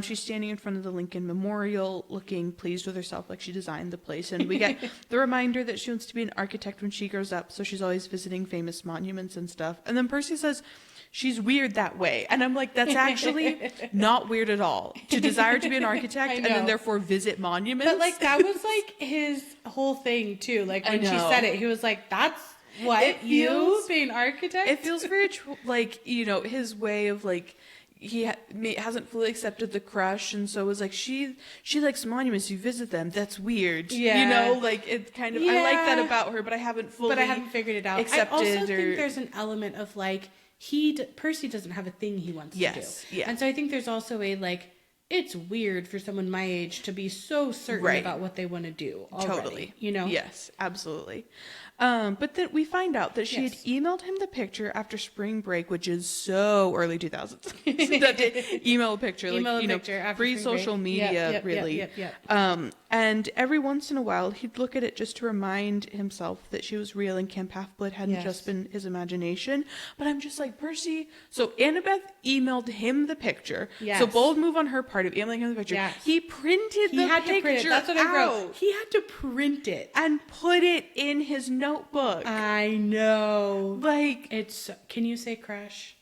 She's standing in front of the Lincoln Memorial, looking pleased with herself like she designed the place. And we get the reminder that she wants to be an architect when she grows up, so she's always visiting famous monuments and stuff. And then Percy says, she's weird that way. And I'm like, that's actually not weird at all. To desire to be an architect and then therefore visit monuments. But like that was like his whole thing too. Like when she said it, he was like, that's what you being architect? It feels very like, you know, his way of like, he hasn't fully accepted the crush, and so it was like, she likes monuments, you visit them, that's weird. You know, like it kind of, I like that about her, but I haven't figured it out. I also think there's an element of like, Percy doesn't have a thing he wants to do. Yeah. And so I think there's also a like, it's weird for someone my age to be so certain about what they want to do already, totally. You know? Yes, absolutely. But then we find out that she had emailed him the picture after spring break, which is so early 2000s. Email a picture, like, pre-social media, really. And every once in a while, he'd look at it just to remind himself that she was real and Camp Half-Blood hadn't just been his imagination. But I'm just like, Percy. So Annabeth emailed him the picture. So bold move on her part of emailing him the picture. He printed the picture. That's what I wrote. He had to print it and put it in his notebook. I know. Like, it's, can you say crush?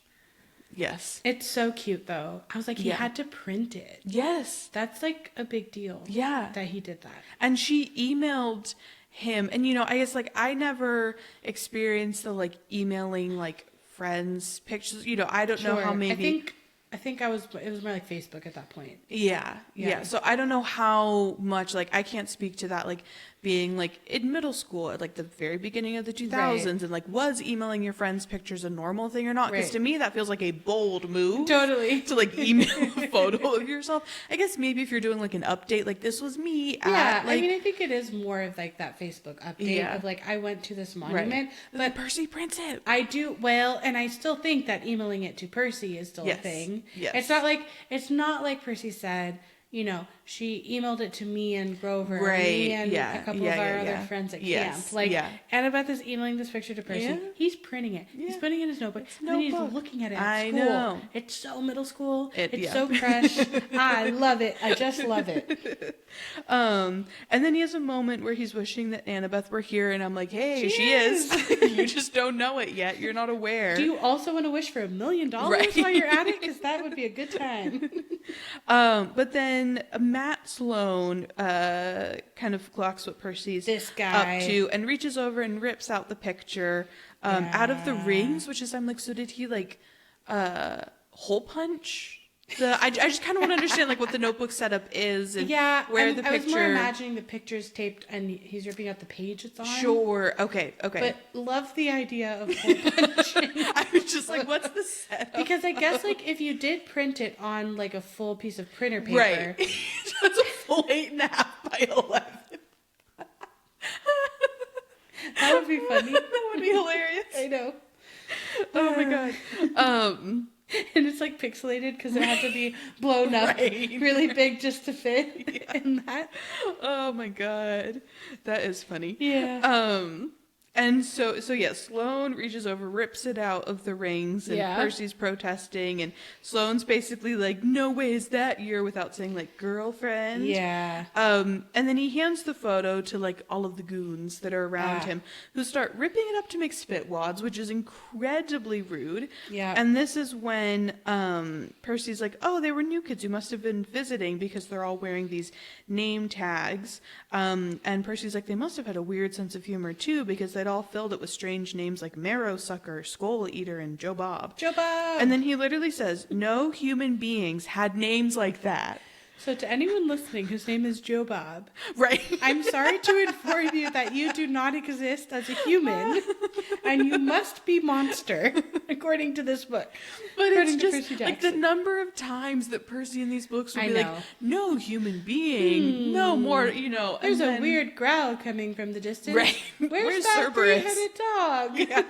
Yes. It's so cute though. I was like, he had to print it. Yes. That's like a big deal. Yeah. That he did that. And she emailed him, and you know, I guess like I never experienced the like emailing like friends pictures. You know, I don't know how maybe. I think it was more like Facebook at that point. Yeah. So I don't know how much, like, I can't speak to that, like, being, like, in middle school at, like, the very beginning of the 2000s and, like, was emailing your friends pictures a normal thing or not? Because to me, that feels like a bold move. Totally. To, like, email a photo of yourself. I guess maybe if you're doing, like, an update, like, this was me at, like... I mean, I think it is more of, like, that Facebook update of, like, I went to this monument. But Percy prints it. I do, well, and I still think that emailing it to Percy is still a thing. Yes. It's not like Percy said, you know, she emailed it to me and Grover and me and a couple of our other friends at camp. Like, Annabeth is emailing this picture to Percy. Yeah. He's printing it. Yeah. He's putting it in his notebook. And then he's looking at it at school. I know. It's so middle school. It's so fresh. I love it. I just love it. And then he has a moment where he's wishing that Annabeth were here, and I'm like, hey, she is. You just don't know it yet. You're not aware. Do you also want to wish for $1 million while you're at it? Because that would be a good time. But then Matt Sloan kind of clocks what Percy's up to and reaches over and rips out the picture out of the rings, which is, I'm like, so did he like hole punch? I just kind of want to understand like what the notebook setup is and where the picture... I was more imagining the picture's taped and he's ripping out the page it's on. Sure. Okay. But love the idea of hole punching. I was just like, what's the setup? Because I guess like if you did print it on like a full piece of printer paper. Right. That's a full 8.5 by 11. That would be funny. That would be hilarious. I know. Oh my God. And it's like pixelated because it had to be blown up really big just to fit in that. Oh my God. That is funny. Yeah. And so yeah, Sloane reaches over, rips it out of the rings, and Percy's protesting, and Sloane's basically like, no way is that your, without saying like girlfriend. Yeah. And then he hands the photo to like all of the goons that are around him, who start ripping it up to make spitwads, which is incredibly rude. Yeah. And this is when Percy's like, oh, they were new kids who must have been visiting because they're all wearing these name tags. And Percy's like, they must have had a weird sense of humor too, because they'd all filled it with strange names like Marrow Sucker, Skull Eater, and Joe Bob. Joe Bob! And then he literally says, no human beings had names like that. So to anyone listening whose name is Joe Bob, right? I'm sorry to inform you that you do not exist as a human, and you must be monster, according to this book. But it's just like the number of times that Percy in these books will be like, no human being, no more, you know. There's a weird growl coming from the distance. Right. Where's that three-headed dog? Yeah.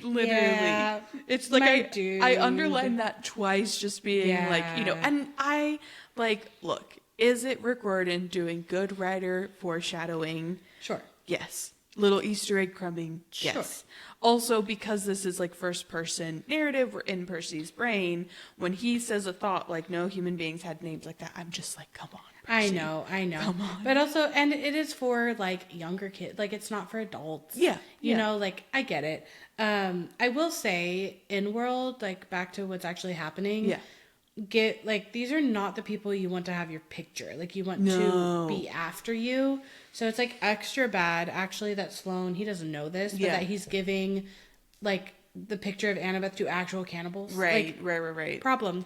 Literally. Yeah. It's like I underlined that twice, just being like, you know, and I... Like, look, is it Rick Riordan doing good writer foreshadowing? Sure. Yes. Little Easter egg crumbing? Yes. Sure. Also, because this is like first person narrative, we're in Percy's brain. When he says a thought like, no human beings had names like that, I'm just like, come on, Percy. I know. Come on. But also, and it is for like younger kids. Like, it's not for adults. Yeah. You know, like, I get it. I will say, in world, like, back to what's actually happening. Yeah. Get like, these are not the people you want to have your picture, like you want to be after you, so it's like extra bad actually that Sloane, he doesn't know this, but that he's giving like the picture of Annabeth to actual cannibals. Right. Problem.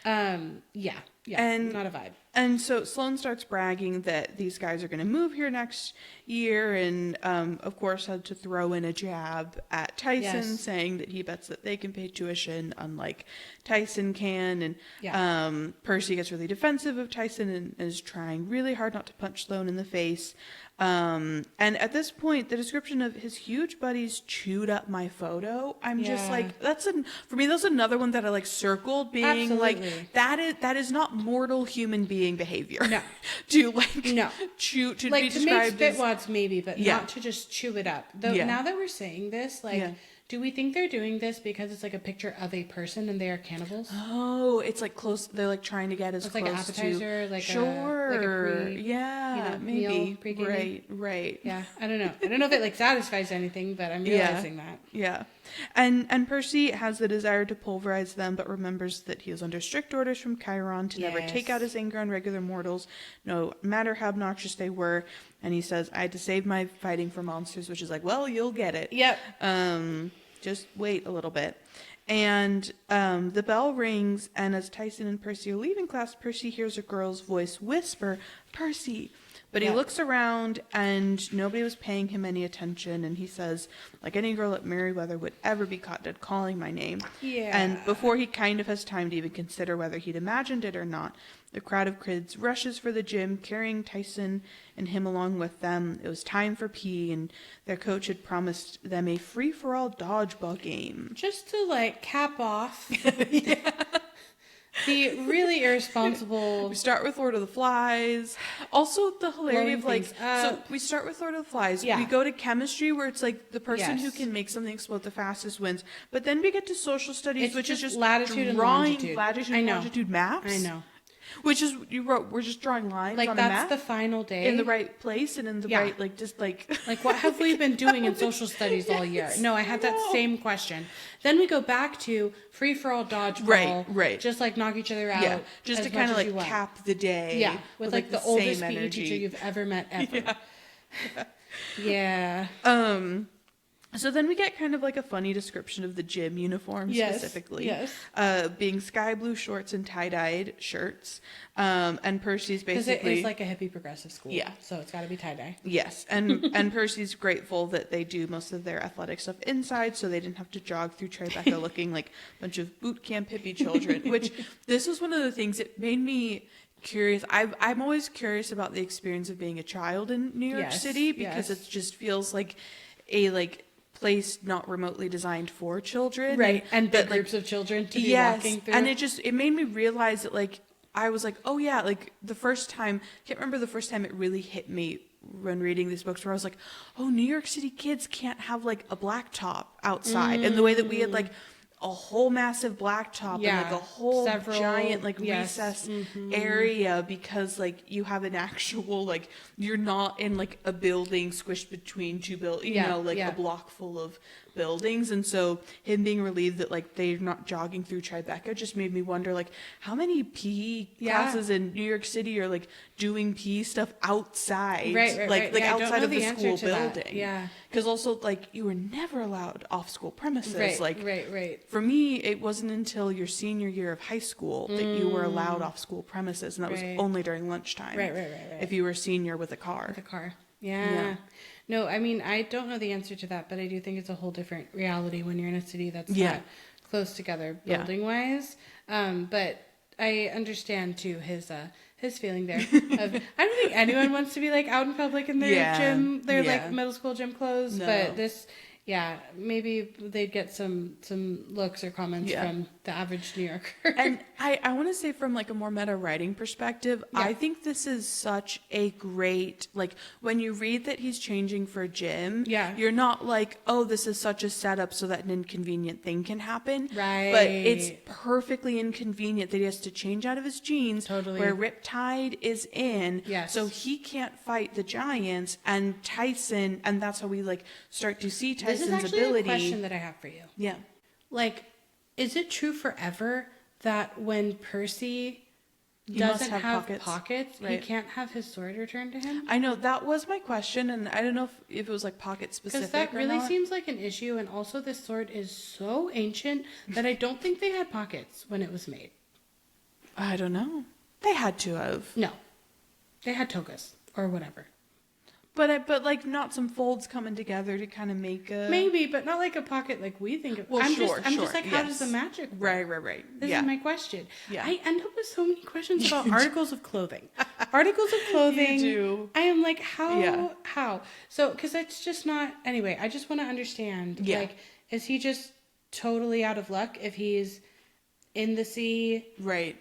And not a vibe. And so Sloane starts bragging that these guys are going to move here next year, and of course had to throw in a jab at Tyson, saying that he bets that they can pay tuition, unlike Tyson can. And Percy gets really defensive of Tyson and is trying really hard not to punch Sloane in the face. And at this point, the description of his huge buddies chewed up my photo. I'm just like, for me, that's another one that I like circled, being like, that is not mortal human being behavior. No. to chew, to like be to described make as spitwads maybe, but not to just chew it up. Though now that we're saying this, like, do we think they're doing this because it's like a picture of a person and they are cannibals? Oh, it's like close. They're like trying to get as close like an appetizer, to like a maybe meal, right. Yeah, I don't know. I don't know if it like satisfies anything, but I'm realizing that. Yeah. And Percy has the desire to pulverize them, but remembers that he is under strict orders from Chiron to never take out his anger on regular mortals, no matter how obnoxious they were. And he says, I had to save my fighting for monsters, which is like, well, you'll get it. Yep. Just wait a little bit. And the bell rings, and as Tyson and Percy are leaving class, Percy hears a girl's voice whisper, Percy. But he looks around, and nobody was paying him any attention, and he says, like any girl at Merryweather would ever be caught dead calling my name. Yeah. And before he kind of has time to even consider whether he'd imagined it or not, the crowd of kids rushes for the gym, carrying Tyson and him along with them. It was time for PE, and their coach had promised them a free-for-all dodgeball game. Just to, like, cap off the really irresponsible... We start with Lord of the Flies. Also, the hilarity of, like... so, we start with Lord of the Flies. Yeah. We go to chemistry, where it's, like, the person who can make something explode the fastest wins. But then we get to social studies, which is just latitude and drawing longitude. latitude and longitude maps. I know. Which is, you wrote, we're just drawing lines like, on a map. Like, that's the final day. In the right place and in the right, like, just, like... Like, what have we been doing in social studies all year? No, I had that same question. Then we go back to free-for-all dodgeball. Right. Just, like, knock each other out. Yeah, just to kind of, like, cap the day. Yeah, with like, the oldest PE teacher you've ever met, ever. Yeah. So then we get kind of like a funny description of the gym uniform specifically. Being sky blue shorts and tie-dyed shirts. And Percy's basically... Because it is like a hippie progressive school. Yeah. So it's got to be tie-dye. Yes. And Percy's grateful that they do most of their athletic stuff inside, so they didn't have to jog through Tribeca looking like a bunch of boot camp hippie children, which this was one of the things that made me... curious. I'm always curious about the experience of being a child in New York City, because it just feels like a place not remotely designed for children, right? And big groups of children to be walking through. And it made me realize that I was like, oh yeah, like the first time, I can't remember the first time it really hit me when reading these books where I was like, oh, New York City kids can't have like a blacktop outside. And the way that we had like a whole massive blacktop and like a whole giant like recess area, because like you have an actual, like, you're not in like a building squished between two buildings, a block full of buildings. And so him being relieved that like they're not jogging through Tribeca just made me wonder, like, how many PE classes in New York City are like doing PE stuff outside, like outside of the school building. Because also, like, you were never allowed off school premises. For me, it wasn't until your senior year of high school that you were allowed off school premises, and that was only during lunchtime. If you were a senior with a car. No, I mean, I don't know the answer to that, but I do think it's a whole different reality when you're in a city that's not close together building wise. But I understand too his feeling there. Of, I don't think anyone wants to be like out in public in their gym, their like middle school gym clothes. No. But this, maybe they'd get some looks or comments from the average New Yorker. And I want to say, from like a more meta writing perspective, I think this is such a great, like, when you read that he's changing for Jim, you're not like, oh, this is such a setup so that an inconvenient thing can happen. But it's perfectly inconvenient that he has to change out of his jeans where Riptide is in. So he can't fight the giants, and Tyson, and that's how we like start to see Tyson's ability. This is actually a question that I have for you. Yeah. Like, is it true forever that when Percy doesn't have pockets he can't have his sword returned to him? I know, that was my question, and I don't know if it was like pocket specific. Because that really seems like an issue, and also this sword is so ancient that I don't think they had pockets when it was made. I don't know. They had to have. No. They had togas or whatever. But like not some folds coming together to kind of make a... Maybe, but not like a pocket like we think of. Well, I'm just like, how does the magic work? Right. This is my question. I end up with so many questions about articles of clothing. Articles of clothing. You do. I am like, how? So, because it's just not... Anyway, I just want to understand. Like, is he just totally out of luck if he's in the sea? Right.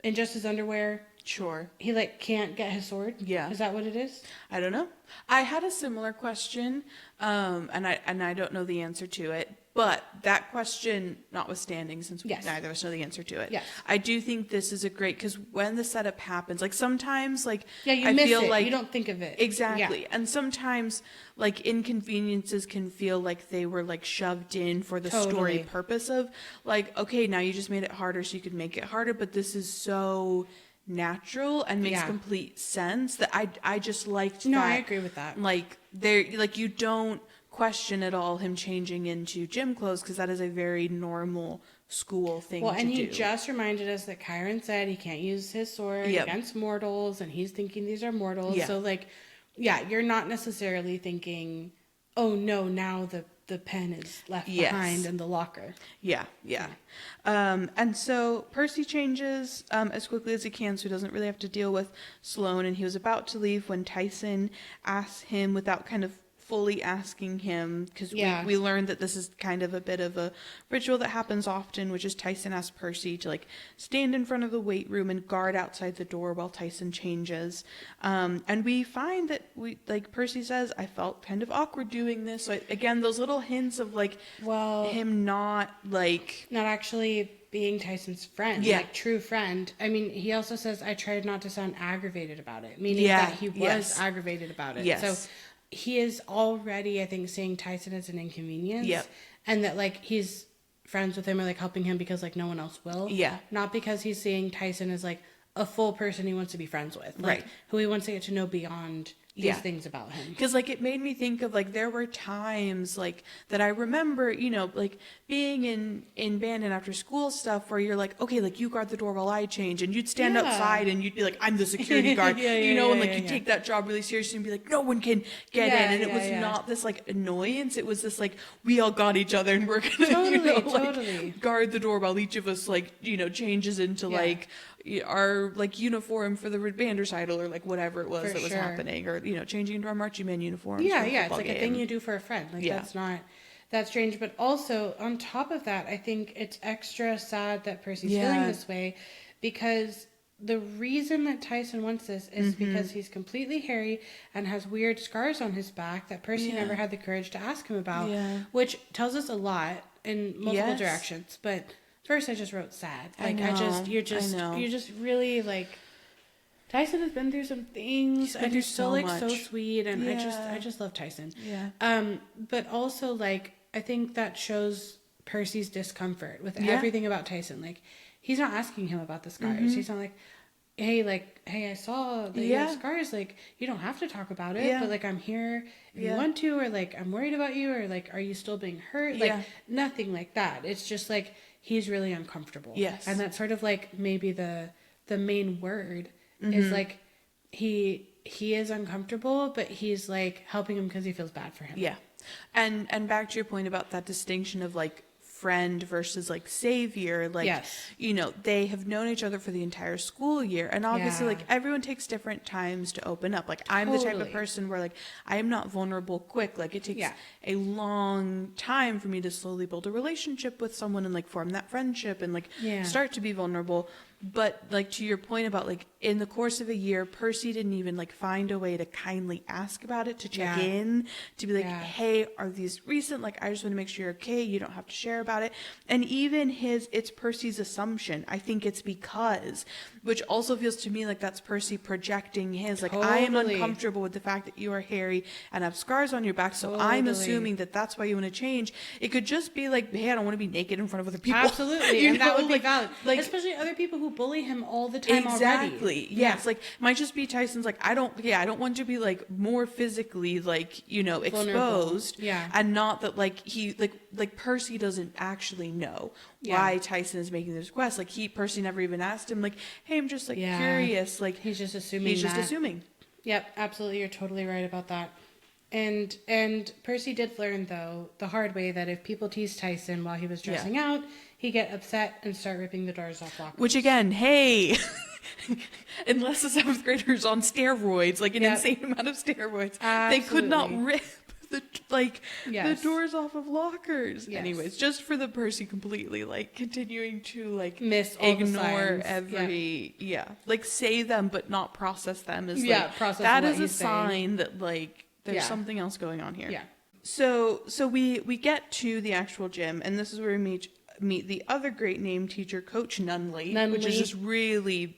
In just his underwear? Sure. He like can't get his sword? Yeah. Is that what it is? I don't know. I had a similar question, and I don't know the answer to it. But that question notwithstanding, since neither of us know the answer to it, I do think this is a great, because when the setup happens, like sometimes, like I feel like you don't think of it exactly, and sometimes like inconveniences can feel like they were like shoved in for the story purpose of like, okay, now you just made it harder so you could make it harder, but this is so natural and makes complete sense that I just liked that. No, I agree with that. Like there, like you don't question at all him changing into gym clothes, because that is a very normal school thing to do. Well, and he just reminded us that Chiron said he can't use his sword against mortals, and he's thinking these are mortals. So like, you're not necessarily thinking, oh no, now the pen is left behind in the locker. And so Percy changes as quickly as he can, so he doesn't really have to deal with Sloane, and he was about to leave when Tyson asks him, without kind of fully asking him, because we learned that this is kind of a bit of a ritual that happens often, which is Tyson asks Percy to like stand in front of the weight room and guard outside the door while Tyson changes. And we find that Percy says, I felt kind of awkward doing this. So again, those little hints of like, him not actually being Tyson's friend, like true friend. I mean, he also says, I tried not to sound aggravated about it, meaning that he was aggravated about it. So he is already, I think, seeing Tyson as an inconvenience. And that, like, he's friends with him or, like, helping him because, like, no one else will. Not because he's seeing Tyson as, like, a full person he wants to be friends with. Like, who he wants to get to know beyond these things about him. Because, like, it made me think of, like, there were times, like, that I remember, you know, like, being in band and after school stuff where you're like, okay, like, you guard the door while I change, and you'd stand outside and you'd be like, I'm the security guard, you know, and, like, you take that job really seriously and be like, no one can get in, and it was not this, like, annoyance, it was this, like, we all got each other and we're gonna, like, guard the door while each of us, like, you know, changes into, like, our like uniform for the band recital or like whatever it was was happening, or you know, changing into our marching band uniforms. It's like a thing you do for a friend. Like that's strange. But also on top of that, I think it's extra sad that Percy's feeling this way, because the reason that Tyson wants this is because he's completely hairy and has weird scars on his back that Percy never had the courage to ask him about, which tells us a lot in multiple directions. But first, I just wrote sad. Like, you're just really like, Tyson has been through some things, and he's still like so sweet, and I just love Tyson. Yeah. But also, like, I think that shows Percy's discomfort with everything about Tyson. Like, he's not asking him about the scars. He's not like, hey, I saw that you have scars. Like, you don't have to talk about it, but like, I'm here if you want to, or like, I'm worried about you, or like, are you still being hurt? Like, nothing like that. It's just like, he's really uncomfortable. Yes. And that's sort of like maybe the main word is like, he is uncomfortable, but he's like helping him because he feels bad for him. Yeah. And back to your point about that distinction of like friend versus like savior, like, you know, they have known each other for the entire school year, and obviously like everyone takes different times to open up. Like, I'm the type of person where like I am not vulnerable quick. Like, it takes a long time for me to slowly build a relationship with someone and like form that friendship and like start to be vulnerable. But like, to your point about like, in the course of a year, Percy didn't even like find a way to kindly ask about it, to check in, to be like, hey, are these recent? Like, I just want to make sure you're okay. You don't have to share about it. And even it's Percy's assumption. I think it's because, which also feels to me like that's Percy projecting his, like, I am uncomfortable with the fact that you are hairy and have scars on your back. So I'm assuming that that's why you want to change. It could just be like, hey, I don't want to be naked in front of other people. Absolutely. And that would be valid. Like, especially other people who bully him all the time already. Exactly. Yes. Like, might just be Tyson's like, I don't want to be like more physically like, you know, exposed. And not that like he like Percy doesn't actually know why Tyson is making this request. Like, Percy never even asked him like, hey, I'm just like curious. Like, he's just assuming. Yep, absolutely. You're totally right about that. And Percy did learn, though, the hard way, that if people teased Tyson while he was dressing out, he'd get upset and start ripping the doors off lockers. Which, again, hey, unless the 7th graders on steroids, like an insane amount of steroids, they could not rip the doors off of lockers. Anyways, just for the Percy completely like continuing to like ignore every like say them but not process them is like that is a sign that like there's something else going on here. So we get to the actual gym, and this is where we meet the other great name teacher, Coach Nunley, which is just really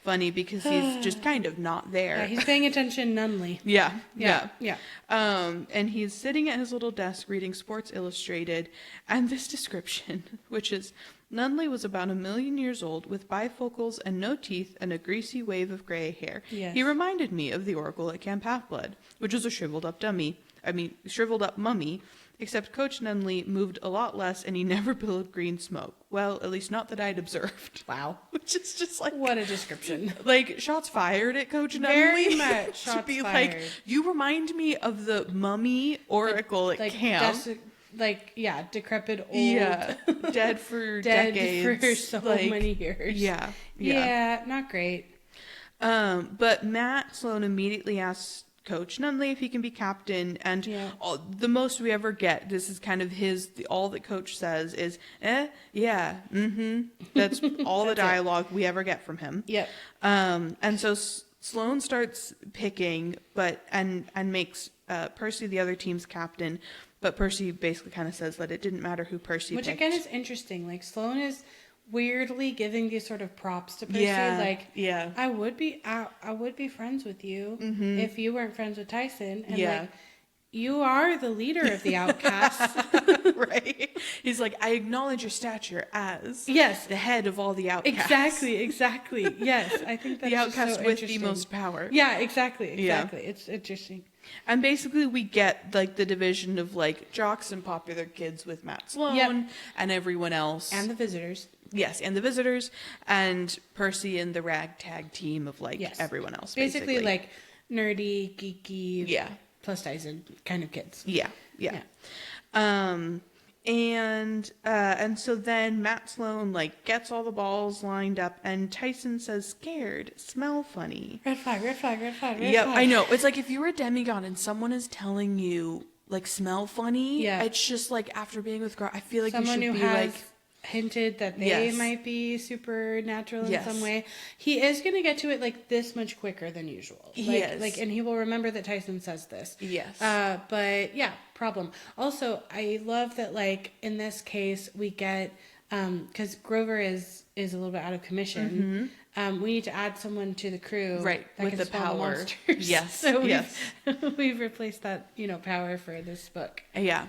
funny because he's just kind of not there. Yeah, he's paying attention, Nunley. Yeah. And he's sitting at his little desk reading Sports Illustrated, and this description, which is, Nunley was about 1 million years old, with bifocals and no teeth and a greasy wave of gray hair. Yes. He reminded me of the Oracle at Camp Half-Blood, which was a shriveled up mummy, except Coach Nunley moved a lot less and he never billowed green smoke. Well, at least not that I'd observed. Wow. Which is just like... What a description. Like, shots fired at Coach Nunley. Very much shots to be fired. Like, you remind me of the mummy Oracle at camp. Decrepit old. Yeah, dead for decades. For so many years. Yeah, not great. But Matt Sloan immediately asks Coach Nunley if he can be captain, and the most we ever get, this is kind of all that Coach says is, that's all the dialogue we ever get from him. And so Sloan starts picking, and makes Percy the other team's captain, but Percy basically kind of says that it didn't matter who Percy picked. Which again is interesting. Like, Sloan is weirdly giving these sort of props to Percy. I would be friends with you if you weren't friends with Tyson. And like, you are the leader of the outcasts. Right. He's like, I acknowledge your stature as the head of all the outcasts. Exactly. Yes. I think that's the outcast so with the most power. Yeah, exactly. It's interesting. And basically we get like the division of like jocks and popular kids with Matt Sloan and everyone else. And the visitors. Yes, and the visitors, and Percy and the ragtag team of like everyone else. Basically like nerdy, geeky, plus Tyson kind of kids. And so then Matt Sloan like gets all the balls lined up, and Tyson says, "Scared, smell funny." Red flag. I know. It's like if you were a demigod and someone is telling you like smell funny. It's just like after being with girl, I feel like someone you should who be has like hinted that they might be supernatural in some way. He is going to get to it like this much quicker than usual. And he will remember that Tyson says this. Yes. But yeah, problem. Also, I love that like in this case we get because Grover is a little bit out of commission. We need to add someone to the crew, right? That with can the spell power. Monsters. Yes. So we've replaced that power for this book. Yeah.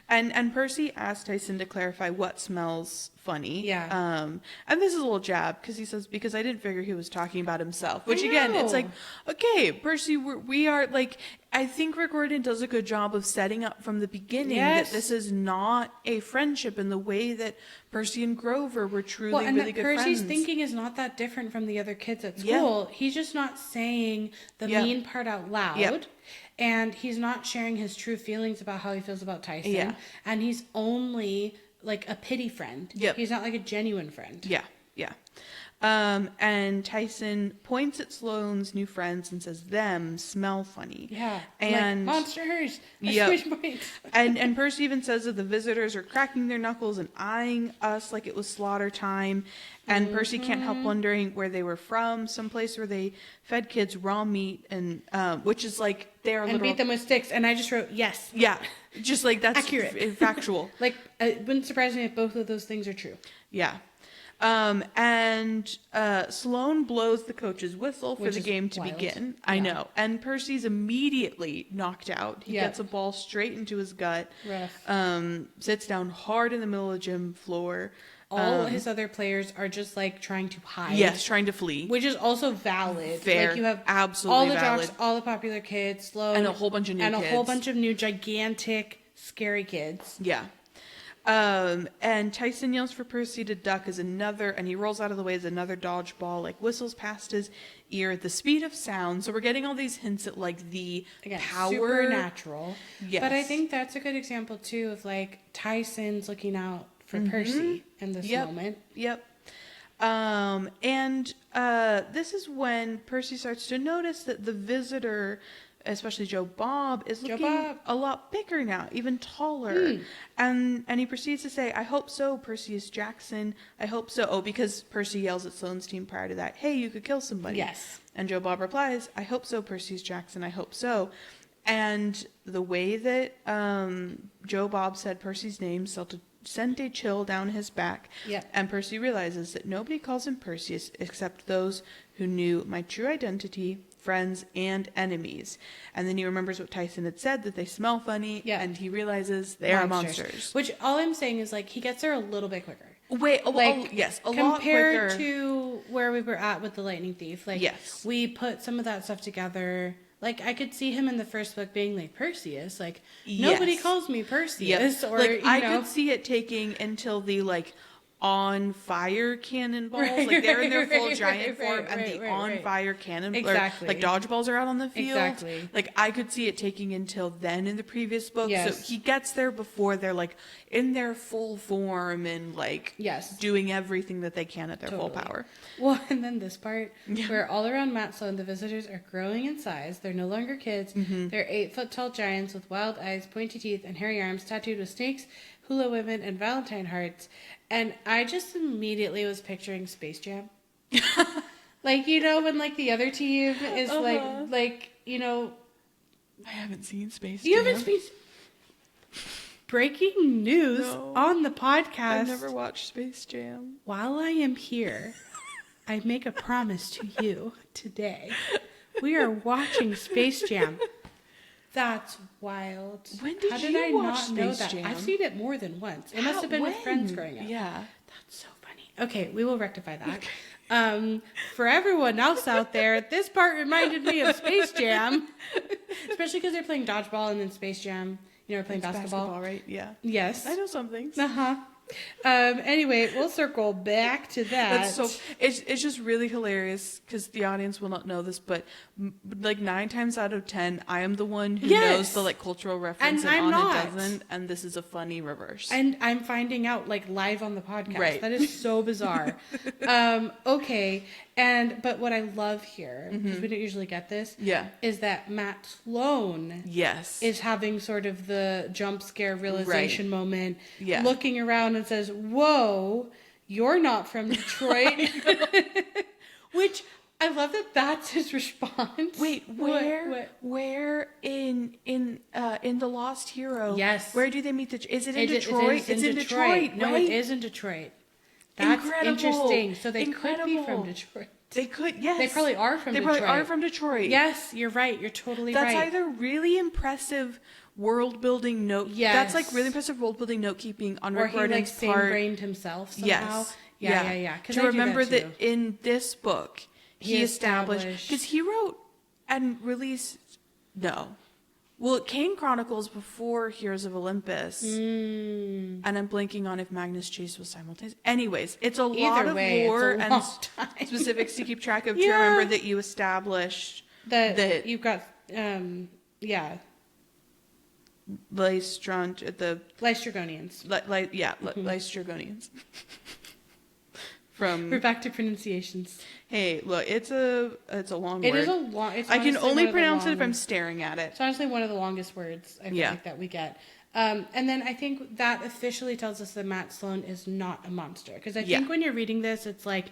And Percy asked Tyson to clarify what smells funny. Yeah. And this is a little jab because he says, because I didn't figure he was talking about himself. Which again, it's like, okay, Percy, we are like, I think Rick Riordan does a good job of setting up from the beginning that this is not a friendship in the way that Percy and Grover were truly really good friends. Percy's thinking is not that different from the other kids at school. He's just not saying the mean part out loud. And he's not sharing his true feelings about how he feels about Tyson. Yeah. And he's only like a pity friend. Yep. He's not like a genuine friend. Yeah. Yeah. And Tyson points at Sloane's new friends and says, them smell funny. Yeah. And like monsters. And Percy even says that the visitors are cracking their knuckles and eyeing us like it was slaughter time. And Percy can't help wondering where they were from, someplace where they fed kids raw meat, and which is like they're and beat them with sticks. And I just wrote yes. Yeah, just like that's accurate, factual. Like it wouldn't surprise me if both of those things are true. Yeah. And Sloane blows the coach's whistle for the game to begin. I know. And Percy's immediately knocked out. He gets a ball straight into his gut. Rough. Sits down hard in the middle of the gym floor. All his other players are just like trying to hide. Yes, trying to flee. Which is also valid. Fair. Like you have absolutely all the valid. jocks, all the popular kids, Sloane. And a whole bunch of new kids. And a whole bunch of new gigantic, scary kids. Yeah. And Tyson yells for Percy to duck and he rolls out of the way as another dodgeball, like whistles past his ear at the speed of sound. So we're getting all these hints at like the power. Supernatural. Yes. But I think that's a good example too of like Tyson's looking out for Percy in this moment. Yep. And this is when Percy starts to notice that the visitor, especially Joe Bob, is looking a lot bigger now, even taller. And he proceeds to say, I hope so, Percy Jackson. I hope so. Oh, because Percy yells at Sloane's team prior to that, hey, you could kill somebody. Yes. And Joe Bob replies, I hope so, Percy Jackson. I hope so. And the way that Joe Bob said Percy's name sent a chill down his back. Yep. And Percy realizes that nobody calls him Perseus except those who knew my true identity, friends, and enemies. And then he remembers what Tyson had said, that they smell funny, and he realizes they are monsters. Which all I'm saying is like he gets there a little bit quicker. Wait, a lot quicker. Compared to where we were at with the Lightning Thief. Like, we put some of that stuff together. Like, I could see him in the first book being like, Perseus. Like, nobody calls me Perseus. Or, like, I could see it taking until the, like, on fire cannonballs. Like, they're in their full giant form, and the on fire cannonballs. Exactly. Like, dodgeballs are out on the field. Exactly. Like, I could see it taking until then in the previous book. Yes. So he gets there before they're, like, in their full form and, like, doing everything that they can at their full power. Well, and then this part where all around Matt Sloan, the visitors are growing in size. They're no longer kids. They're 8-foot-tall giants with wild eyes, pointy teeth, and hairy arms tattooed with snakes, hula women, and Valentine hearts. And I just immediately was picturing Space Jam. Like, you know, when, like, the other team is, like, you know... I haven't seen Space Jam. You haven't seen... Breaking news on the podcast. I've never watched Space Jam. While I am here, I make a promise to you today. We are watching Space Jam. That's wild. When did How you did I watch not Space know that? Jam? I've seen it more than once. It must have been with friends growing up. Yeah. That's so funny. Okay, we will rectify that. For everyone else out there, this part reminded me of Space Jam. Especially because they're playing dodgeball and then Space Jam. You know, we're playing basketball, right? Yeah. Yes. I know some things. Anyway, we'll circle back to that. It's just really hilarious because the audience will not know this, but like 9 times out of 10, I am the one who knows the like cultural reference, and Anna doesn't, and this is a funny reverse. And I'm finding out like live on the podcast. Right. That is so bizarre. Okay. But what I love here, because we don't usually get this, is that Matt Sloan is having sort of the jump scare realization moment, looking around and says, "Whoa, you're not from Detroit," which I love that that's his response. Wait, where in The Lost Hero? Yes. Where do they meet is it in Detroit? It's in Detroit. No, right? it is in Detroit. That's interesting. So they could be from Detroit. They could, yes. They probably are from Detroit. They probably are from Detroit. Yes, you're right. You're totally right. That's either really impressive world building note. Yes. That's like really impressive world building note keeping on Rick Riordan's part. Or he like same-brained himself somehow. Yes. Yeah. To remember that in this book, he established, because he wrote and released, Kane Chronicles before Heroes of Olympus. And I'm blanking on if Magnus Chase was simultaneous. Anyways, it's a lot of lore and specifics to keep track of to remember that you established that you've got, Lystrogonians. Lystrogonians. We're back to pronunciations. Hey, look, it's a long word. It is a long. I can only pronounce it if I'm staring at it. It's honestly one of the longest words I feel like that we get. And then I think that officially tells us that Matt Sloan is not a monster, because I think when you're reading this, it's like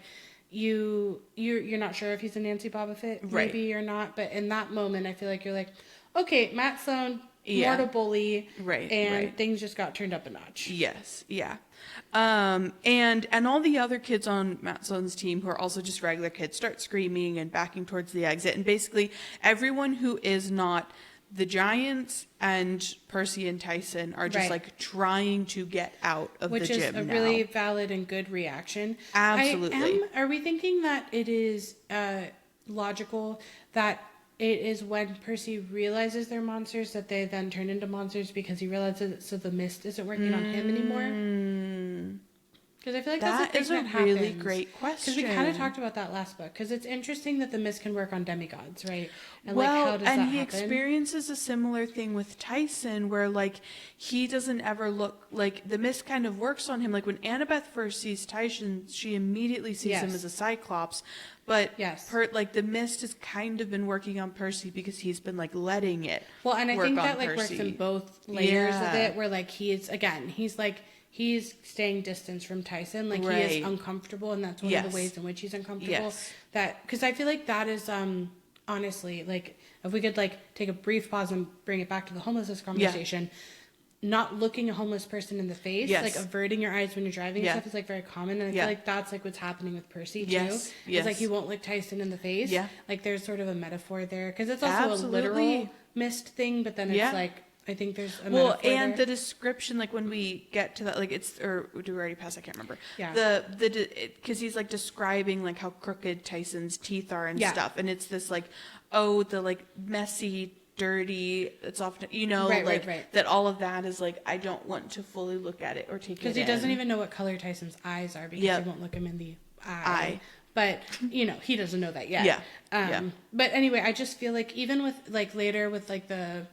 you're not sure if he's a Nancy Bobbitt, maybe or not. But in that moment, I feel like you're like, okay, Matt Sloan, mortal bully, and things just got turned up a notch. Yes, yeah. And all the other kids on Matt Sloan's team who are also just regular kids start screaming and backing towards the exit. And basically everyone who is not the Giants and Percy and Tyson are just like trying to get out of the gym now. Which is a really valid and good reaction. Absolutely. Are we thinking that it is logical that it is when Percy realizes they're monsters that they then turn into monsters because he realizes it, so the mist isn't working on him anymore? Because I feel like that is a really great question. Because we kind of talked about that last book. Because it's interesting that the mist can work on demigods, right? And how does that happen? He experiences a similar thing with Tyson, where he doesn't ever look like the mist kind of works on him. Like when Annabeth first sees Tyson, she immediately sees him as a Cyclops. But the mist has kind of been working on Percy because he's been letting it. Well, and I think that works in both layers of it, where he's staying distance from Tyson. He is uncomfortable, and that's one of the ways in which he's uncomfortable. Because I feel like that is honestly, if we could take a brief pause and bring it back to the homelessness conversation. Not looking a homeless person in the face, averting your eyes when you're driving and stuff is very common, and I feel like that's what's happening with Percy too. It's he won't look Tyson in the face. There's sort of a metaphor there, because it's also a literal mist thing, but then it's I think there's a metaphor there. The description, when we get to that, or do we already pass? I can't remember. Because he's describing how crooked Tyson's teeth are and stuff, and it's this the messy, dirty, it's often that all of that is I don't want to fully look at it or take it in. Because he doesn't even know what color Tyson's eyes are, because he won't look him in the eye. But he doesn't know that yet. But anyway, I just feel even with later with the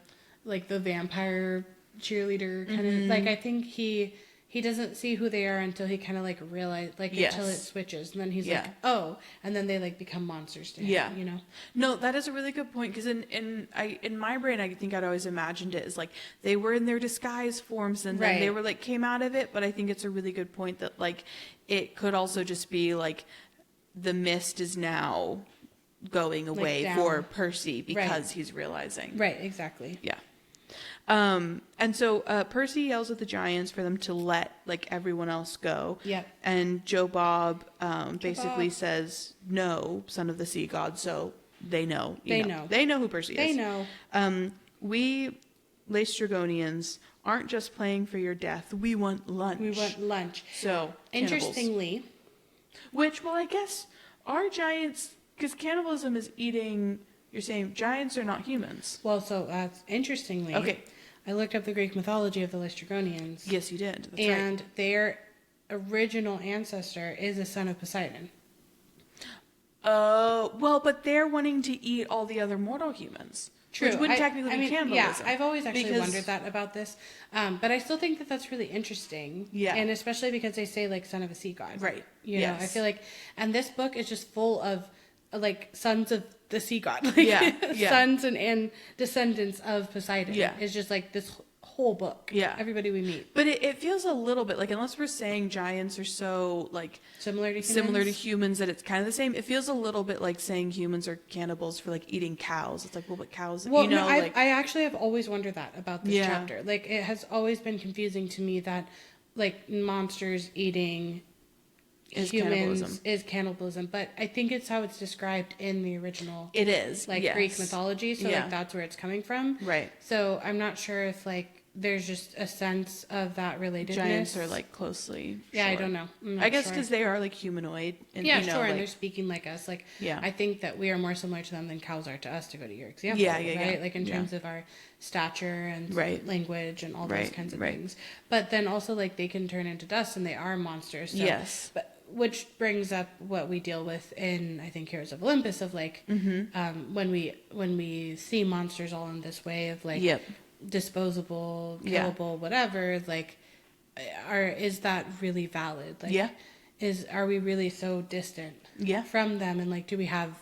vampire cheerleader kind of I think he doesn't see who they are until he kind of realize until it switches, and then he's oh, and then they become monsters to him. No, that is a really good point, because in my brain I think I'd always imagined it as they were in their disguise forms and then they were came out of it. But I think it's a really good point that it could also just be the mist is now going away for Percy because he's realizing. Right, exactly. Yeah. And so Percy yells at the Giants for them to let everyone else go. Yep. And Joe Bob basically says, "No, son of the sea god." So they know. They know who Percy is. They know. We Lystrogonians aren't just playing for your death. We want lunch. So interestingly, I guess our giants, because cannibalism is eating. You're saying giants are not humans. Well, so interestingly, okay. I looked up the Greek mythology of the Lystrogonians. Yes, you did. That's and right. Their original ancestor is a son of Poseidon. Oh, well, but they're wanting to eat all the other mortal humans. True. Which wouldn't technically be cannibalism. Yeah, I've always actually wondered that about this. But I still think that that's really interesting. Yeah. And especially because they say, like, son of a sea god. Right. You know, I feel like, and this book is just full of, like, sons of the sea god. Like, Yeah. sons and descendants of Poseidon. Yeah. It's just, like, this whole book. Yeah. Everybody we meet. But it feels a little bit like, unless we're saying giants are so, like, Similar to humans that it's kind of the same, it feels a little bit like saying humans are cannibals for, like, eating cows. It's like, well, but cows, well, you know, no, like... I actually have always wondered that about this chapter. Like, it has always been confusing to me that, like, monsters eating humans is cannibalism, but I think it's how it's described in the original. It is, like, Greek mythology, so like that's where it's coming from. Right. So I'm not sure if like there's just a sense of that relatedness. Giants are like closely. Yeah, I don't know. I guess because they are like humanoid. And, yeah, you know, sure, like, and they're speaking like us. Like, yeah. I think that we are more similar to them than cows are to us. To go to your example, right? Like in terms of our stature and language and all those kinds of things. But then also like they can turn into dust and they are monsters. So, yes. But which brings up what we deal with in I think Heroes of Olympus of like when we see monsters all in this way of like disposable, killable, whatever, like is that really valid? Like are we really so distant from them, and like do we have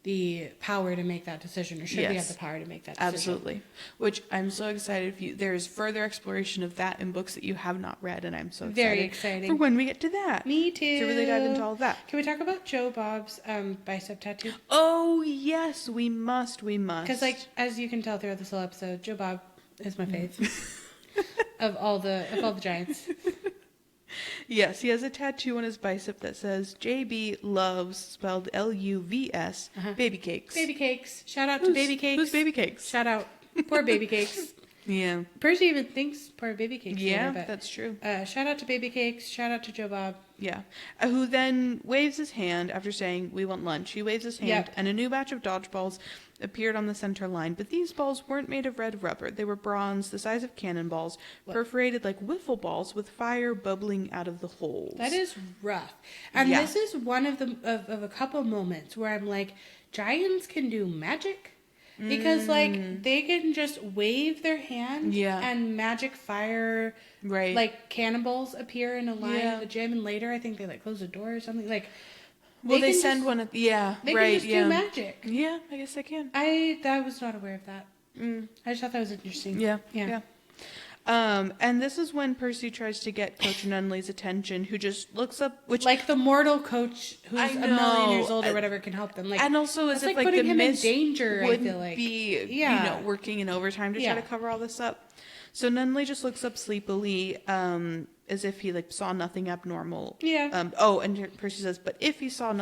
the power to make that decision, or should we have the power to make that decision? Absolutely. Which I'm so excited for you. There's further exploration of that in books that you have not read, and I'm so excited. Very exciting. For when we get to that. Me too. To really dive into all of that. Can we talk about Joe Bob's bicep tattoo? Oh, yes, we must. Because like, as you can tell throughout this whole episode, Joe Bob is my fave. of all the giants. Yes, he has a tattoo on his bicep that says JB loves, spelled LUVS, baby cakes. Baby cakes. Shout out to baby cakes. Who's baby cakes? Shout out. Poor baby cakes. Yeah. Percy even thinks poor baby cakes. Yeah, that's true. Shout out to baby cakes. Shout out to Joe Bob. Yeah. Who then waves his hand after saying, "We want lunch." He waves his hand, and a new batch of dodgeballs appeared on the center line. But these balls weren't made of red rubber. They were bronze, the size of cannonballs, perforated like wiffle balls with fire bubbling out of the holes. That is rough. And this is one of a couple moments where I'm like, giants can do magic. Because, like, they can just wave their hand and magic fire, like, cannonballs appear in a line in the gym. And later, I think they, like, close the door or something. Like, well, they send one at... Yeah, they can just do magic. Yeah, I guess they can. I was not aware of that. I just thought that was interesting. Yeah. And this is when Percy tries to get Coach Nunley's attention, who just looks up, which like the mortal coach who's a million years old or whatever can help them. Like, and also as if like putting the him in mist danger. I feel like be working in overtime to try to cover all this up. So Nunley just looks up sleepily, as if he like saw nothing abnormal. Yeah. And Percy says, but if he saw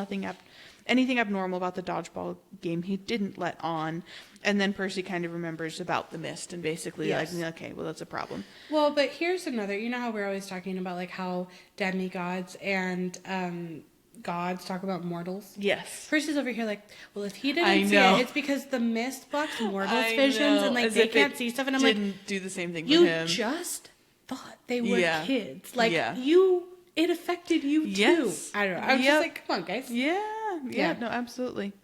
anything abnormal about the dodgeball game, he didn't let on. And then Percy kind of remembers about the mist and basically like, okay, well, that's a problem. Well, but here's another, you know how we're always talking about like how demigods and gods talk about mortals? Yes. Percy's over here like, well, if he didn't see it, it's because the mist blocks mortals' visions and like as they can't see stuff. And I'm like, didn't do the same thing you for him. Just thought they were kids. Like you... It affected you too. Yes. I don't know. I was just like, come on, guys. Yeah. No, absolutely.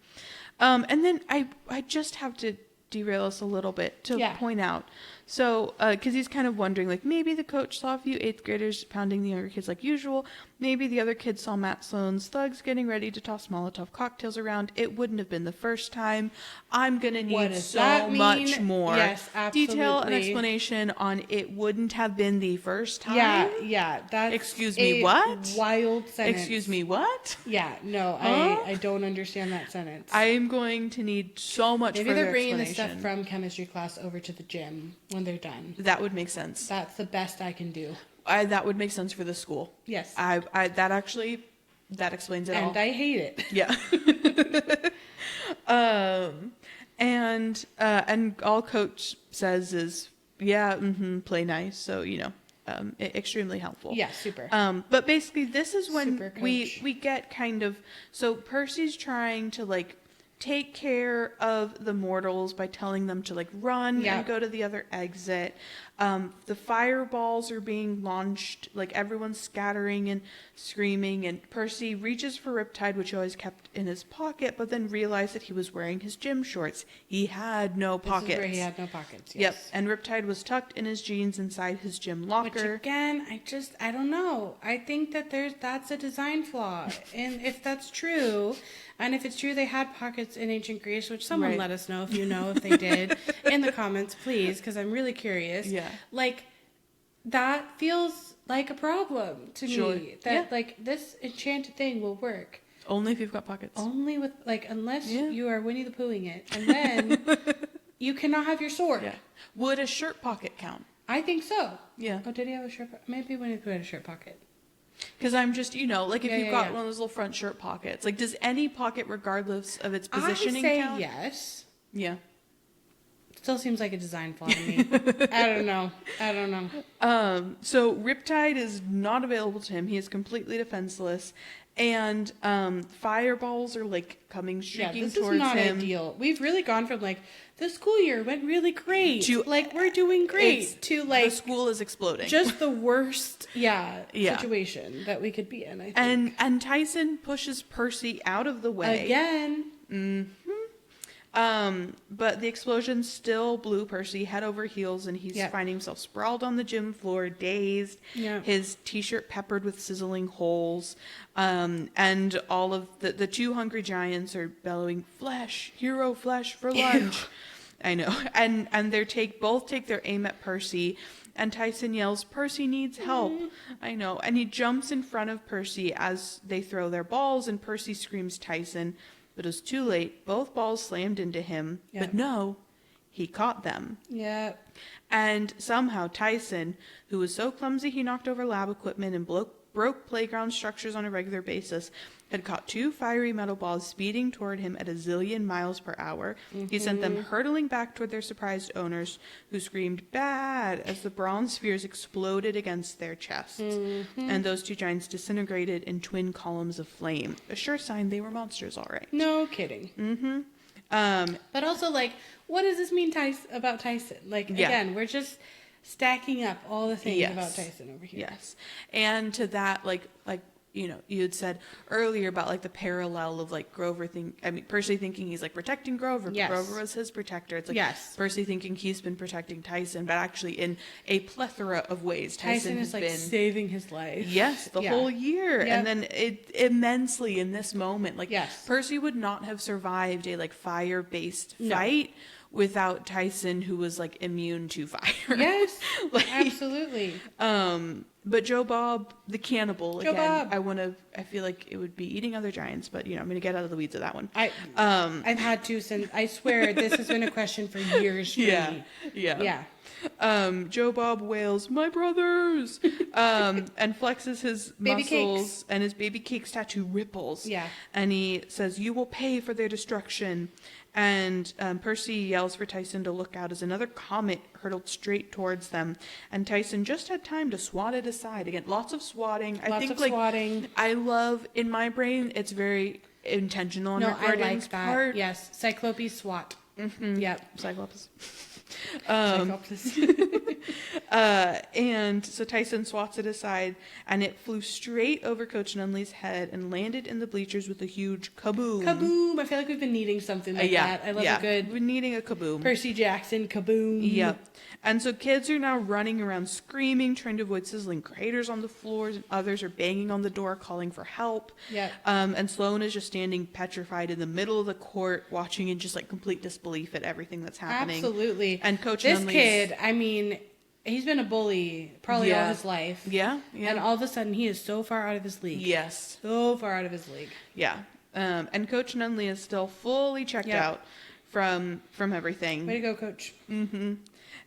And then I just have to derail us a little bit to point out. So, because he's kind of wondering, like, maybe the coach saw a few 8th graders pounding the younger kids like usual. Maybe the other kids saw Matt Sloane's thugs getting ready to toss Molotov cocktails around. It wouldn't have been the first time. I'm going to need so much more detail and explanation on it wouldn't have been the first time. Yeah. That's Excuse me, what? Wild sentence. Excuse me, what? Yeah, no, I don't understand that sentence. I'm going to need so much Maybe further they're bringing the explanation. stuff from chemistry class over to the gym when they're done. That would make sense. That's the best I can do. That would make sense for the school. Yes. That explains it all. And I hate it. Yeah. And all Coach says is, play nice. So, extremely helpful. Yeah, super. But basically this is when we get kind of, so Percy's trying to like take care of the mortals by telling them to like run and go to the other exit. The fireballs are being launched, like everyone's scattering and screaming, and Percy reaches for Riptide, which he always kept in his pocket, but then realized that he was wearing his gym shorts. He had no pockets. This is where he had no pockets, yes. Yep, and Riptide was tucked in his jeans inside his gym locker. Which again, I don't know. I think that that's a design flaw. And if that's true, and if it's true they had pockets in ancient Greece, which someone let us know if you know if they did in the comments, please, because I'm really curious. Yeah. Like, that feels like a problem to me. That, like, this enchanted thing will work. Only if you've got pockets. Only with, like, unless you are Winnie the Poohing it. And then you cannot have your sword. Yeah. Would a shirt pocket count? I think so. Yeah. Oh, did he have a shirt pocket? Maybe Winnie the Pooh had a shirt pocket. Because I'm just, like if you've got one of those little front shirt pockets, like does any pocket, regardless of its positioning, count? Yes. Yeah. Still seems like a design flaw to me. I don't know. So Riptide is not available to him. He is completely defenseless. And fireballs are like coming shrieking towards him. This is not ideal. We've really gone from like the school year went really great to like we're doing great to like the school is exploding. Just the worst situation that we could be in, I think. And Tyson pushes Percy out of the way. Again. But the explosion still blew Percy head over heels, and he's finding himself sprawled on the gym floor, dazed, his t-shirt peppered with sizzling holes, and all of the two hungry giants are bellowing, "Flesh, hero flesh for lunch." I know. And both take their aim at Percy, and Tyson yells, "Percy needs help." I know. And he jumps in front of Percy as they throw their balls, and Percy screams Tyson. But it was too late. Both balls slammed into him. But no, he caught them. Yeah. And somehow Tyson, who was so clumsy he knocked over lab equipment and broke playground structures on a regular basis, had caught two fiery metal balls speeding toward him at a zillion miles per hour. He sent them hurtling back toward their surprised owners, who screamed "bad" as the bronze spheres exploded against their chests. And those two giants disintegrated in twin columns of flame. A sure sign they were monsters, all right. No kidding. But also, like, what does this mean about Tyson? Like, again, we're just stacking up all the things about Tyson over here. Yes. And to that, like you had said earlier about like the parallel of like Percy thinking he's like protecting Grover, but Grover was his protector. It's like Percy thinking he's been protecting Tyson, but actually in a plethora of ways, Tyson has is like been saving his life. Yes, the whole year. And then immensely in this moment, like Percy would not have survived a like fire-based fight without Tyson, who was like immune to fire. Yes, like, absolutely. But Joe Bob, the cannibal, I feel like it would be eating other giants, but I'm going to get out of the weeds of that one. I've had to since, I swear, this has been a question for years for me. Yeah. Joe Bob wails, "My brothers!" And flexes his baby muscles, cakes. And his baby cakes tattoo ripples. Yeah. And he says, "You will pay for their destruction." And Percy yells for Tyson to look out as another comet hurtled straight towards them. And Tyson just had time to swat it aside. Again, lots of swatting. Swatting. I love, in my brain, it's very intentional on Rick Riordan's part. Yes, Cyclope SWAT. Yep. Cyclops. Cyclops. And so Tyson swats it aside, and it flew straight over Coach Nunley's head and landed in the bleachers with a huge kaboom. Kaboom! I feel like we've been needing something like that. I love a good... We're needing a kaboom. Percy Jackson kaboom. Yep. And so kids are now running around screaming, trying to avoid sizzling craters on the floors, and others are banging on the door, calling for help. Yep. And Sloane is just standing petrified in the middle of the court, watching in just like complete disbelief at everything that's happening. Absolutely. And Coach This Nunley's... kid, I mean... He's been a bully probably all his life. Yeah. And all of a sudden, he is so far out of his league. Yes. So far out of his league. Yeah. And Coach Nunley is still fully checked out from everything. Way to go, Coach.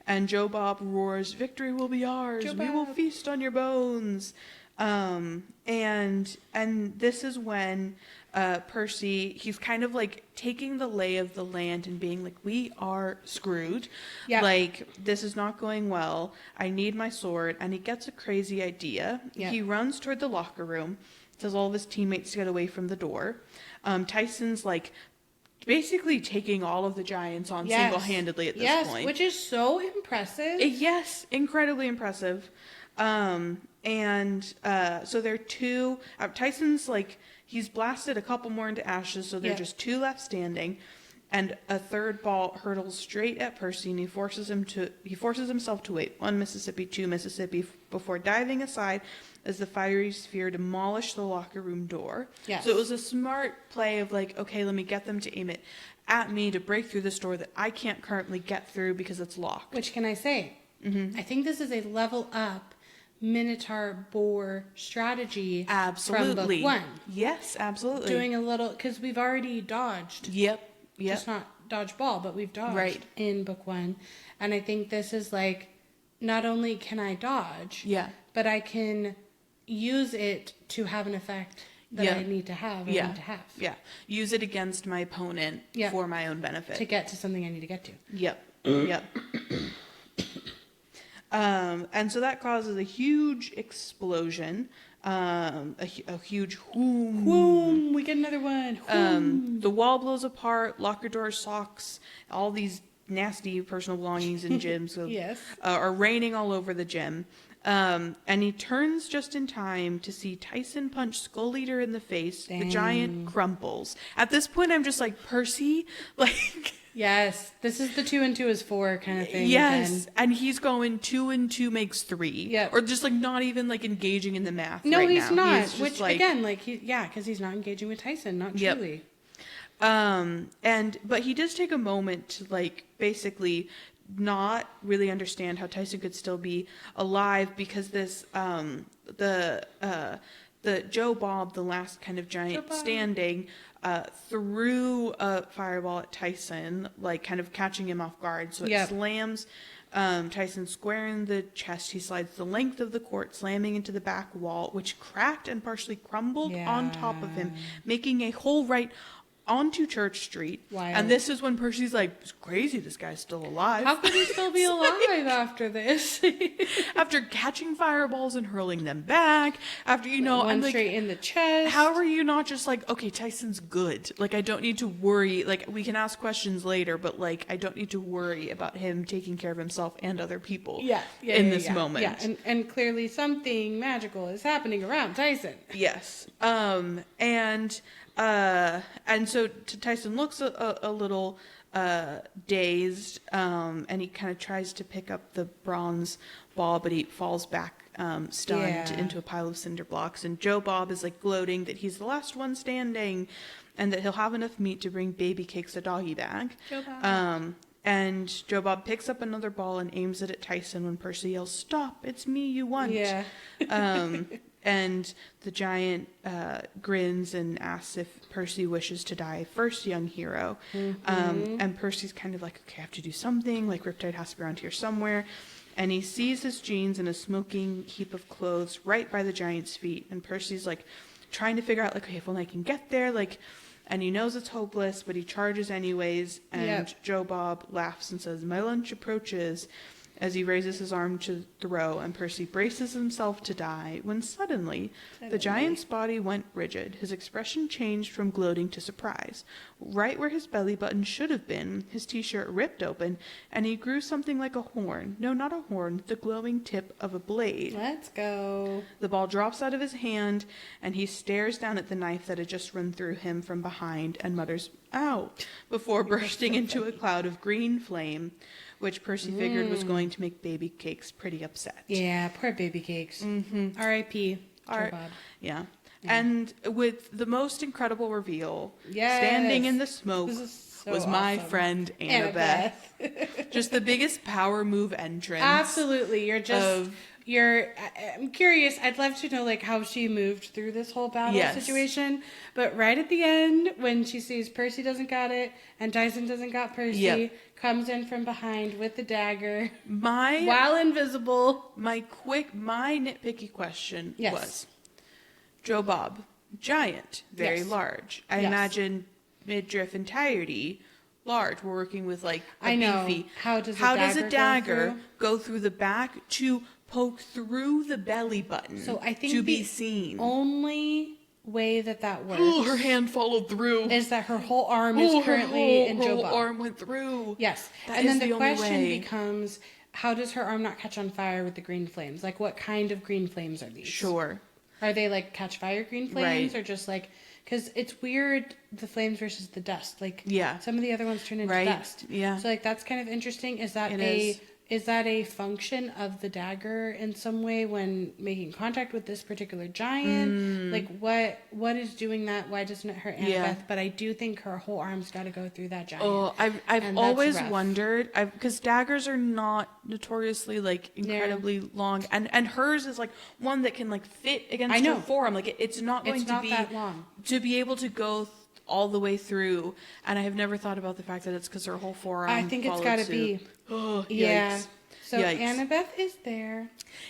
And Joe Bob roars, "Victory will be ours. We will feast on your bones." And this is when Percy, he's kind of like taking the lay of the land and being like, "We are screwed. Like, this is not going well. I need my sword." And he gets a crazy idea. He runs toward the locker room, tells all of his teammates to get away from the door. Tyson's like basically taking all of the giants on single-handedly at this point. Which is so impressive. Yes, incredibly impressive. So there are two. Tyson's like, he's blasted a couple more into ashes, so there are just two left standing. And a third ball hurtles straight at Percy, and he forces himself to wait 1 Mississippi, 2 Mississippi, before diving aside as the fiery sphere demolished the locker room door. Yes. So it was a smart play of like, okay, let me get them to aim it at me to break through this door that I can't currently get through because it's locked. Which can I say? I think this is a level up Minotaur boar strategy from book 1. Yes, absolutely. Doing a little, because we've already dodged. Yep. Just not dodgeball, but we've dodged in book 1. And I think this is like, not only can I dodge, but I can use it to have an effect that I need to have. Need to have. Yeah. Use it against my opponent for my own benefit. To get to something I need to get to. Yep. And so that causes a huge explosion. A huge whoom. Whoom. We get another one. Whoom. The wall blows apart. Locker door, socks, all these nasty personal belongings and gyms are raining all over the gym. And he turns just in time to see Tyson punch Skull Eater in the face. Dang. The giant crumples. At this point, I'm just like, Percy, like... Yes, this is the 2 and 2 is 4 kind of thing. Yes, and he's going 2 and 2 makes 3. Yeah, or just like not even like engaging in the math. No, right he's now. not. He's which like, again, like because he's not engaging with Tyson, not truly. But he does take a moment to like basically not really understand how Tyson could still be alive because this the Joe Bob, the last kind of giant standing, threw a fireball at Tyson, like kind of catching him off guard. So it slams Tyson square in the chest. He slides the length of the court, slamming into the back wall, which cracked and partially crumbled on top of him, making a hole right onto Church Street. Wild. And this is when Percy's like, it's crazy, this guy's still alive. How could he still be alive after this? After catching fireballs and hurling them back, after, one like, straight in the chest. How are you not just like, okay, Tyson's good. Like, I don't need to worry. Like, we can ask questions later, but like, I don't need to worry about him taking care of himself and other people in this moment. Yeah, and clearly something magical is happening around Tyson. Yes. And so Tyson looks a little dazed, and he kind of tries to pick up the bronze ball, but he falls back stunned into a pile of cinder blocks. And Joe Bob is like gloating that he's the last one standing, and that he'll have enough meat to bring baby cakes a doggy bag. Joe Bob. And Joe Bob picks up another ball and aims it at Tyson when Percy yells, "Stop! It's me you want." Yeah. And the giant grins and asks if Percy wishes to die first, young hero. And Percy's kind of like, okay, I have to do something. Like, Riptide has to be around here somewhere. And he sees his jeans in a smoking heap of clothes right by the giant's feet. And Percy's like trying to figure out, like, okay, if only I can get there, like... And he knows it's hopeless, but he charges anyways. And Joe Bob laughs and says, "My lunch approaches," as he raises his arm to throw, and Percy braces himself to die, when suddenly the giant's body went rigid. His expression changed from gloating to surprise. Right where his belly button should have been, his t-shirt ripped open, and he grew something like a horn. No, not a horn, the glowing tip of a blade. Let's go. The ball drops out of his hand, and he stares down at the knife that had just run through him from behind and mutters, "Ow," before bursting into a cloud of green flame, which Percy figured was going to make baby cakes pretty upset. Yeah, poor baby cakes. R.I.P. Joe Bob. Yeah. And with the most incredible reveal, standing in the smoke, was my friend Annabeth. Just the biggest power move entrance. Absolutely. I'm curious. I'd love to know like how she moved through this whole battle situation. But right at the end, when she sees Percy doesn't got it and Tyson doesn't got Percy, comes in from behind with the dagger, while invisible. My nitpicky question was, Joe Bob, giant, very large. I imagine midriff entirety, large. We're working with like a beefy. How does a dagger go through the back to poke through the belly button? So I think to be seen. Only way that works. Oh, her hand followed through. Is that her whole arm is currently in her Joe whole Bob. arm went through. Yes. That and is then the only question way. becomes, how does her arm not catch on fire with the green flames? Like, what kind of green flames are these? Sure. Are they, like, catch fire green flames? Right. Or just, like... Because it's weird, the flames versus the dust. Like, Yeah. some of the other ones turn into dust. Yeah. So, like, that's kind of interesting. Is that is that a function of the dagger in some way when making contact with this particular giant? Like, what is doing that? Why doesn't it hurt Annabeth? Yeah. But I do think her whole arm's got to go through that giant. Oh, I've always wondered, because daggers are not notoriously, like, incredibly long, and hers is, like, one that can, like, fit against her forearm. Like, it's not going to be that long. To be able to go all the way through, and I have never thought about the fact that it's because her whole forearm I think it's got to be. Oh, yeah. yikes. So Yikes. Annabeth is there.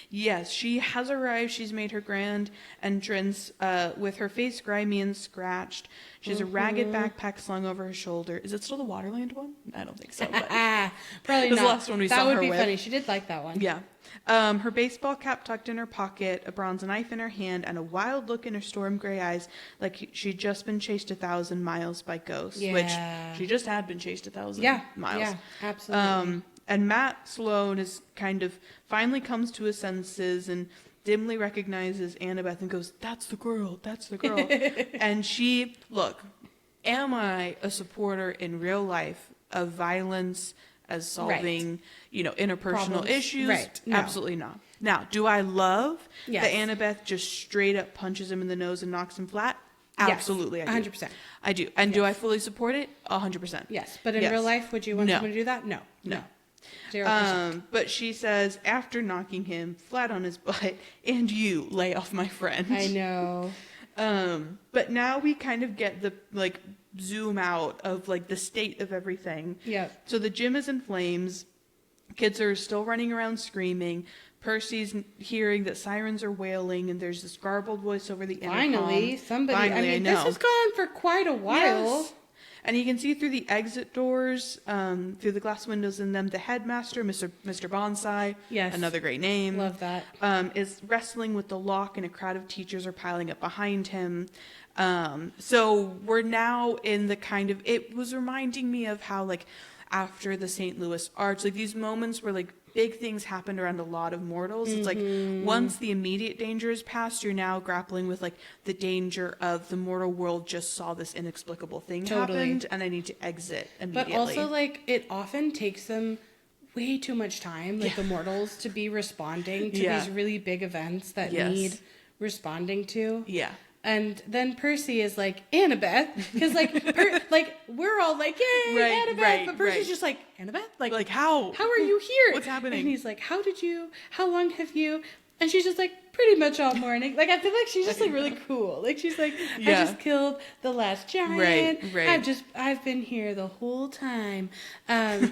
Yes, she has arrived. She's made her grand entrance with her face grimy and scratched. She has a ragged backpack slung over her shoulder. Is it still the Waterland one? I don't think so. But Probably it was not. the last one we saw her with. That would be funny. She did like that one. Yeah. Her baseball cap tucked in her pocket, a bronze knife in her hand, and a wild look in her storm gray eyes like she'd just been chased 1,000 miles by ghosts, which she just had been chased 1,000 miles. Yeah, absolutely. And Matt Sloan is kind of finally comes to his senses and dimly recognizes Annabeth and goes, "That's the girl, that's the girl." And am I a supporter in real life of violence as solving, interpersonal Problems. issues? Right. No. Absolutely not. Now, do I love that Annabeth just straight up punches him in the nose and knocks him flat? Absolutely, yes, I do. 100%. I do. And do I fully support it? 100%. Yes, but in real life, would you want someone to do that? No. 0%. But she says, after knocking him flat on his butt, "And you lay off my friend." I know. But now we kind of get the, like, zoom out of, like, the state of everything. Yeah. So the gym is in flames. Kids are still running around screaming. Percy's hearing that sirens are wailing, and there's this garbled voice over the intercom. Finally, somebody. I know. This has gone on for quite a while. Yes. And you can see through the exit doors, through the glass windows in them, the headmaster, Mr. Bonsai, another great name. Love that. Is wrestling with the lock, and a crowd of teachers are piling up behind him. So we're now in the kind of, it was reminding me of how, like, after the St. Louis Arch, like, these moments where, like, big things happened around a lot of mortals. It's like, once the immediate danger is past, you're now grappling with, like, the danger of the mortal world just saw this inexplicable thing happened, and I need to exit immediately. But also, like, it often takes them way too much time, like, the mortals, to be responding to these really big events that need responding to. Yeah. And then Percy is like, "Annabeth," because like we're all like, "Yay, Annabeth!" But Percy's just like, "Annabeth, like how are you here? What's happening?" And he's like, how long have you?" And she's just like, "Pretty much all morning." Like, I feel like she's just like really cool. Like, she's like, "I just killed the last giant. Right. I've been here the whole time."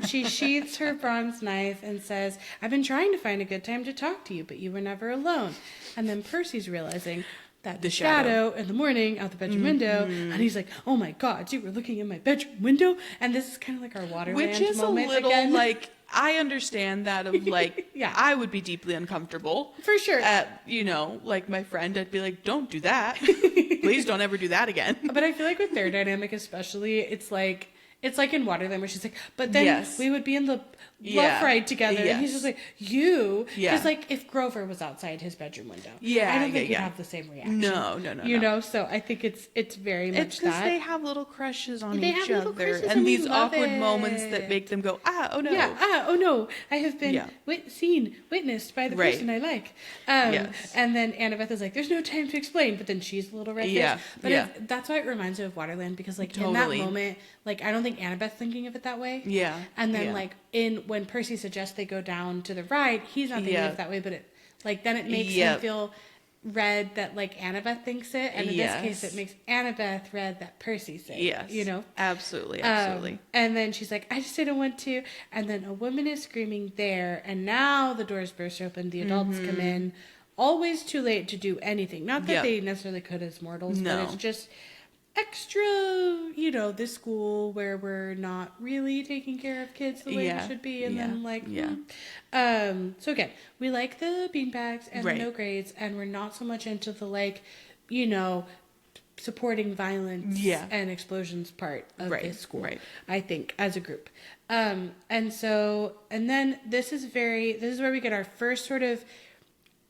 She sheaths her bronze knife and says, "I've been trying to find a good time to talk to you, but you were never alone." And then Percy's realizing that the shadow in the morning out the bedroom window, and he's like, "Oh my God, you were looking in my bedroom window." And this is kind of like our Waterland which is moment a little again. Like, I understand that of, like, I would be deeply uncomfortable for sure. Like, my friend, I'd be like, "Don't do that. Please don't ever do that again." But I feel like with their dynamic especially, it's like in Waterland where she's like, "But then we would be in the love ride together." And he's just like, "You?" Because, like, if Grover was outside his bedroom window, I don't think he'd have the same reaction. No. You know, so I think it's very much it's because that. they have little crushes on each other. Crushes and these awkward moments that make them go, "Oh no." Yeah, oh no. I have been witnessed by the person I like. And then Annabeth is like, "There's no time to explain," but then she's a little red-faced. But that's why it reminds me of Waterland, because, like, in that moment, like, I don't think Annabeth's thinking of it that way. Yeah. And then like when Percy suggests they go down to the ride, he's not thinking of it that way, but then it makes him feel red that, like, Annabeth thinks it, and in this case it makes Annabeth red that Percy says it, you know? Absolutely. And then she's like, "I just didn't want to," and then a woman is screaming there, and now the doors burst open, the adults come in, always too late to do anything. Not that they necessarily could as mortals, but it's just extra, this school where we're not really taking care of kids the way we should be, and then, like, so again, we like the beanbags and the no grades, and we're not so much into the, like, supporting violence and explosions part of this school, I think, as a group. And then this is where we get our first sort of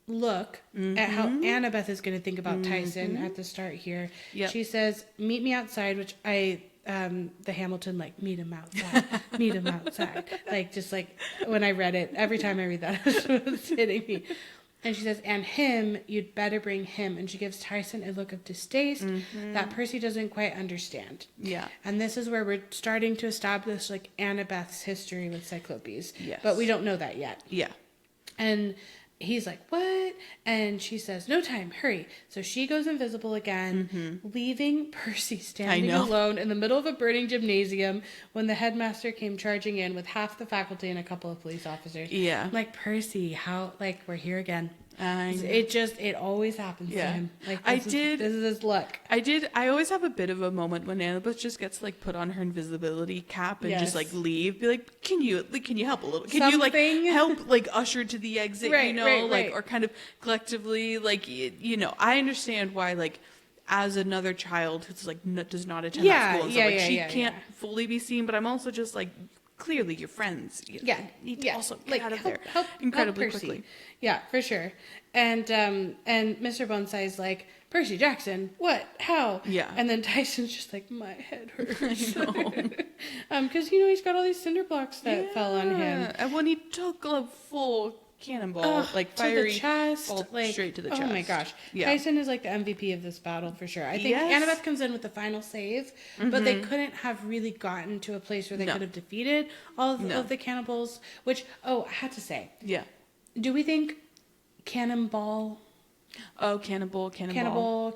look at how Annabeth is going to think about Tyson at the start here. Yep. She says, meet me outside, which the Hamilton, like, meet him outside. Like, just like when I read it, every time I read that, it was hitting me. And she says, and him, you'd better bring him. And she gives Tyson a look of distaste that Percy doesn't quite understand. Yeah. And this is where we're starting to establish, like, Annabeth's history with Cyclopes. Yes. But we don't know that yet. Yeah. And he's like, what? And she says, no time, hurry. So she goes invisible again, leaving Percy standing alone in the middle of a burning gymnasium when the headmaster came charging in with half the faculty and a couple of police officers. Yeah. I'm like, Percy, how, like, we're here again. It always happens to him. Like, this is his luck. I always have a bit of a moment when Annabeth just gets, like, put on her invisibility cap and just, like, leave. Be like, can you help a little? Can you, like, help, like, usher to the exit, like, or kind of collectively, like, I understand why, like, as another child who's, like, does not attend that school, and she can't fully be seen, but I'm also just, like, clearly your friends need to also get out of there incredibly quickly. Yeah, for sure. And Mr. Bonsai's like, Percy Jackson, what? How? Yeah. And then Tyson's just like, my head hurts. I know. Because, he's got all these cinder blocks that fell on him. And when he took a full cannonball, fiery, to the chest, straight to the chest. Oh my gosh. Yeah. Tyson is like the MVP of this battle for sure. I think Annabeth comes in with the final save, but they couldn't have really gotten to a place where they could have defeated all of the cannibals, which, I had to say. Yeah. Do we think cannonball... Oh, cannibal, dodgeball.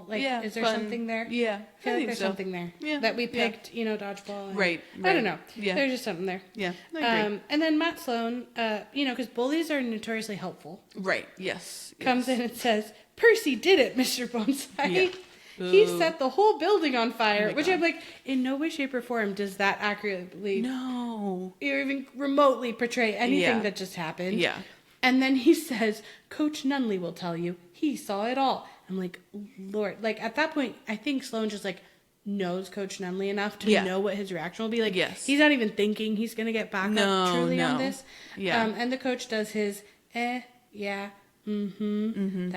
Like, is there something there? Yeah, I feel like there's something there. Yeah. That we picked, dodgeball. Right. I don't know. Yeah. There's just something there. Yeah. I agree. And then Matt Sloan, because bullies are notoriously helpful. Right. Yes. Comes in and says, Percy did it, Mr. Bonsai. Yeah. He set the whole building on fire, which I'm like, in no way, shape, or form does that accurately or even remotely portray anything that just happened. Yeah. And then he says, Coach Nunley will tell you, he saw it all. I'm like, Lord. Like, at that point, I think Sloan just, like, knows Coach Nunley enough to know what his reaction will be. Like, he's not even thinking he's going to get back up truly on this. Yeah. And the coach does his, that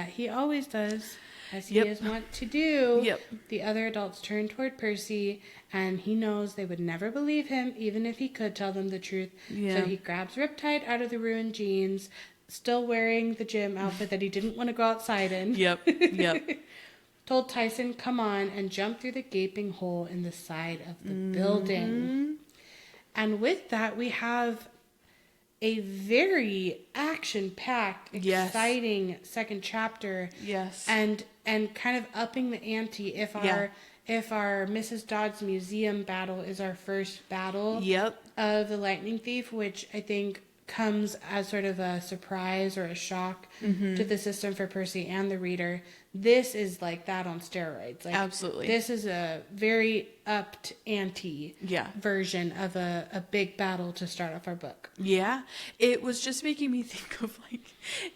he always does, as he is wont to do. Yep. The other adults turn toward Percy, and he knows they would never believe him, even if he could tell them the truth. Yeah. So he grabs Riptide out of the ruined jeans, still wearing the gym outfit that he didn't want to go outside in. Yep. Told Tyson, come on, and jump through the gaping hole in the side of the building. And with that, we have a very action-packed, exciting second chapter. Yes. And kind of upping the ante if our Mrs. Dodd's Museum battle is our first battle of the Lightning Thief, which I think comes as sort of a surprise or a shock to the system for Percy and the reader. This is like that on steroids. Like, absolutely. This is a very upped ante version of a big battle to start off our book. Yeah. It was just making me think of, like,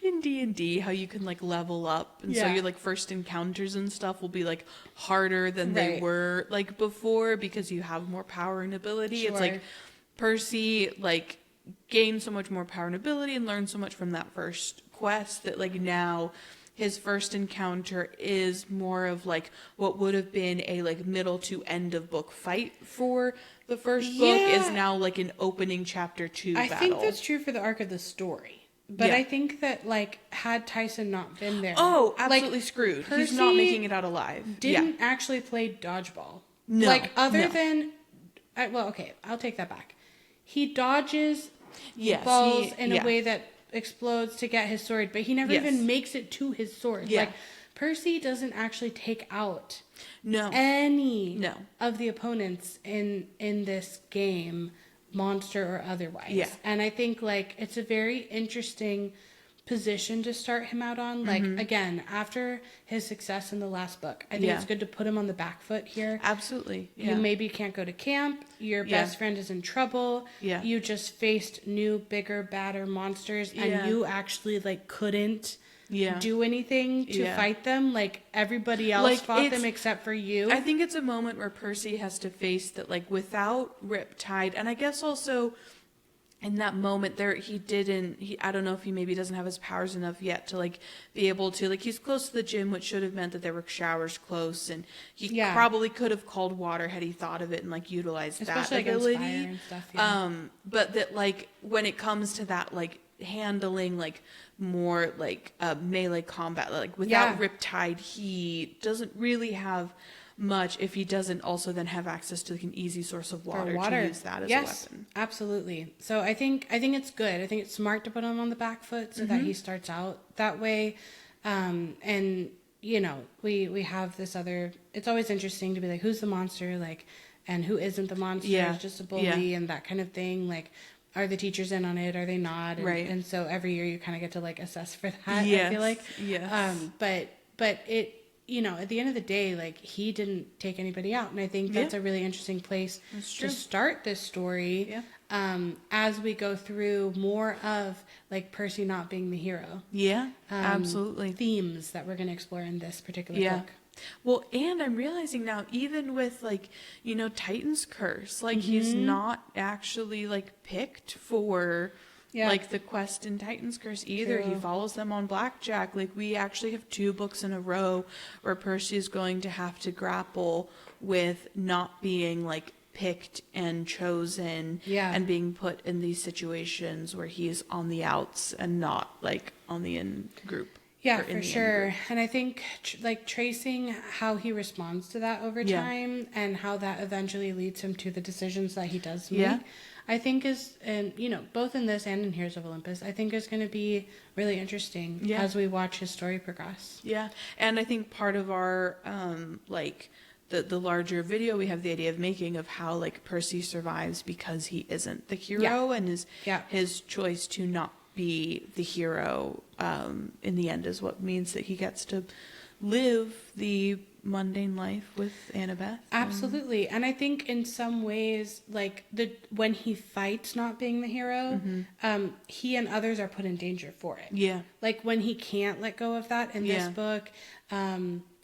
in D&D, how you can, like, level up. And so your, like, first encounters and stuff will be, like, harder than they were, like, before because you have more power and ability. Sure. It's like Percy, like, gained so much more power and ability and learned so much from that first quest that, like, now his first encounter is more of, like, what would have been a, like, middle to end of book fight for the first book is now, like, an opening chapter 2 battle. I think that's true for the arc of the story. But I think that, like, had Tyson not been there... Oh, absolutely, like, screwed. He's not making it out alive. Didn't actually play dodgeball. No. Like, other than... well, okay, I'll take that back. He dodges balls in a way that explodes to get his sword, but he never even makes it to his sword. Like, Percy doesn't actually take out any of the opponents in this game, monster or otherwise. Yeah. And I think, like, it's a very interesting position to start him out on. Like, again, after his success in the last book, I think it's good to put him on the back foot here. Absolutely. You maybe can't go to camp. Your best friend is in trouble. Yeah. You just faced new, bigger, badder monsters, and you actually, like, couldn't do anything to fight them. Like, everybody else Like, fought them except for you. I think it's a moment where Percy has to face that, like, without Riptide, and I guess also in that moment there, I don't know if he maybe doesn't have his powers enough yet to, like, be able to, like, he's close to the gym, which should have meant that there were showers close, and he probably could have called water had he thought of it and, like, utilized especially that ability. Fire and stuff, but that, like, when it comes to that, like, handling, like, more, like, melee combat, like, without Riptide, he doesn't really have much if he doesn't also then have access to, like, an easy source of water to use that as a weapon. Absolutely. So I think it's good. I think it's smart to put him on the back foot so that he starts out that way. And you know, we have this other, it's always interesting to be like, who's the monster, like, and who isn't the monster, is just a bully and that kind of thing. Like, are the teachers in on it? Are they not? And, and so every year you kind of get to, like, assess for that, I feel like. But it, you know, at the end of the day, like, he didn't take anybody out. And I think that's a really interesting place to start this story as we go through more of, like, Percy not being the hero. Absolutely. Themes that we're going to explore in this particular book. Well, and I'm realizing now, even with, like, you know, Titan's Curse, like, he's not actually, like, picked for... like the quest in Titan's Curse either. He follows them on blackjack. Like, we actually have 2 books in a row where Percy is going to have to grapple with not being, like, picked and chosen and being put in these situations where he's on the outs and not, like, on the in group. Yeah, for sure. And I think like tracing how he responds to that over time and how that eventually leads him to the decisions that he does make, I think is, and you know, both in this and in Heroes of Olympus, I think is going to be really interesting as we watch his story progress. Yeah. And I think part of our, like, the larger video, we have the idea of making of how, like, Percy survives because he isn't the hero and his choice to not be the hero in the end is what means that he gets to live the mundane life with Annabeth. Absolutely. And I think in some ways, like, when he fights not being the hero, he and others are put in danger for it. Like, when he can't let go of that in this book,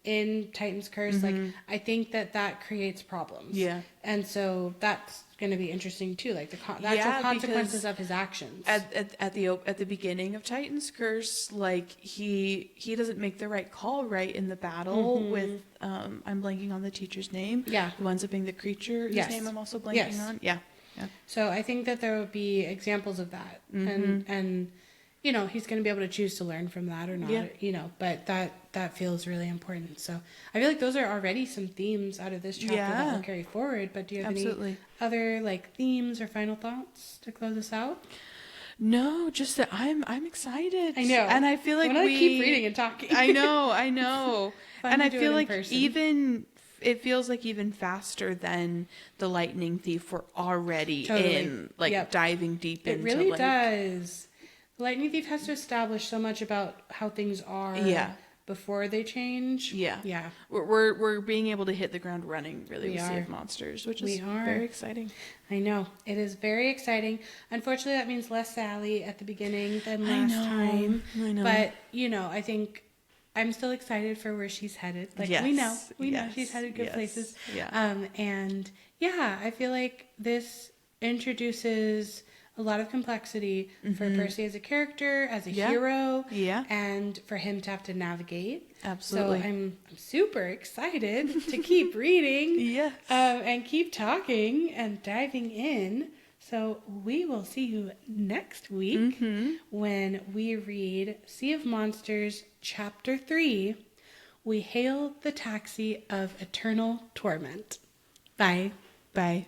in Titan's Curse, like, I think that creates problems. And so that's going to be interesting too, like the actual consequences of his actions. At the beginning of Titan's Curse, like, he doesn't make the right call right in the battle with I'm blanking on the teacher's name. Who ends up being the creature whose name I'm also blanking on. So I think that there will be examples of that, and you know, he's going to be able to choose to learn from that or not, you know, but that feels really important. So I feel like those are already some themes out of this chapter that will carry forward. But do you have any other, like, themes or final thoughts to close us out? No, just that I'm excited. I know. And I feel like we keep reading and talking. I know. And I feel like it feels like even faster than the Lightning Thief. We're already in, like, diving deep into it. It really does. The Lightning Thief has to establish so much about how things are before they change. We're being able to hit the ground running, really, with Sea of Monsters, which is very exciting. I know. It is very exciting. Unfortunately, that means less Sally at the beginning than last time. I know. But, you know, I think I'm still excited for where she's headed. Like, we know she's headed good places. And, yeah, I feel like this introduces a lot of complexity for Percy as a character, as a hero, and for him to have to navigate. Absolutely. So I'm super excited to keep reading and keep talking and diving in. So we will see you next week when we read Sea of Monsters, Chapter 3, We Hail the Taxi of Eternal Torment. Bye. Bye.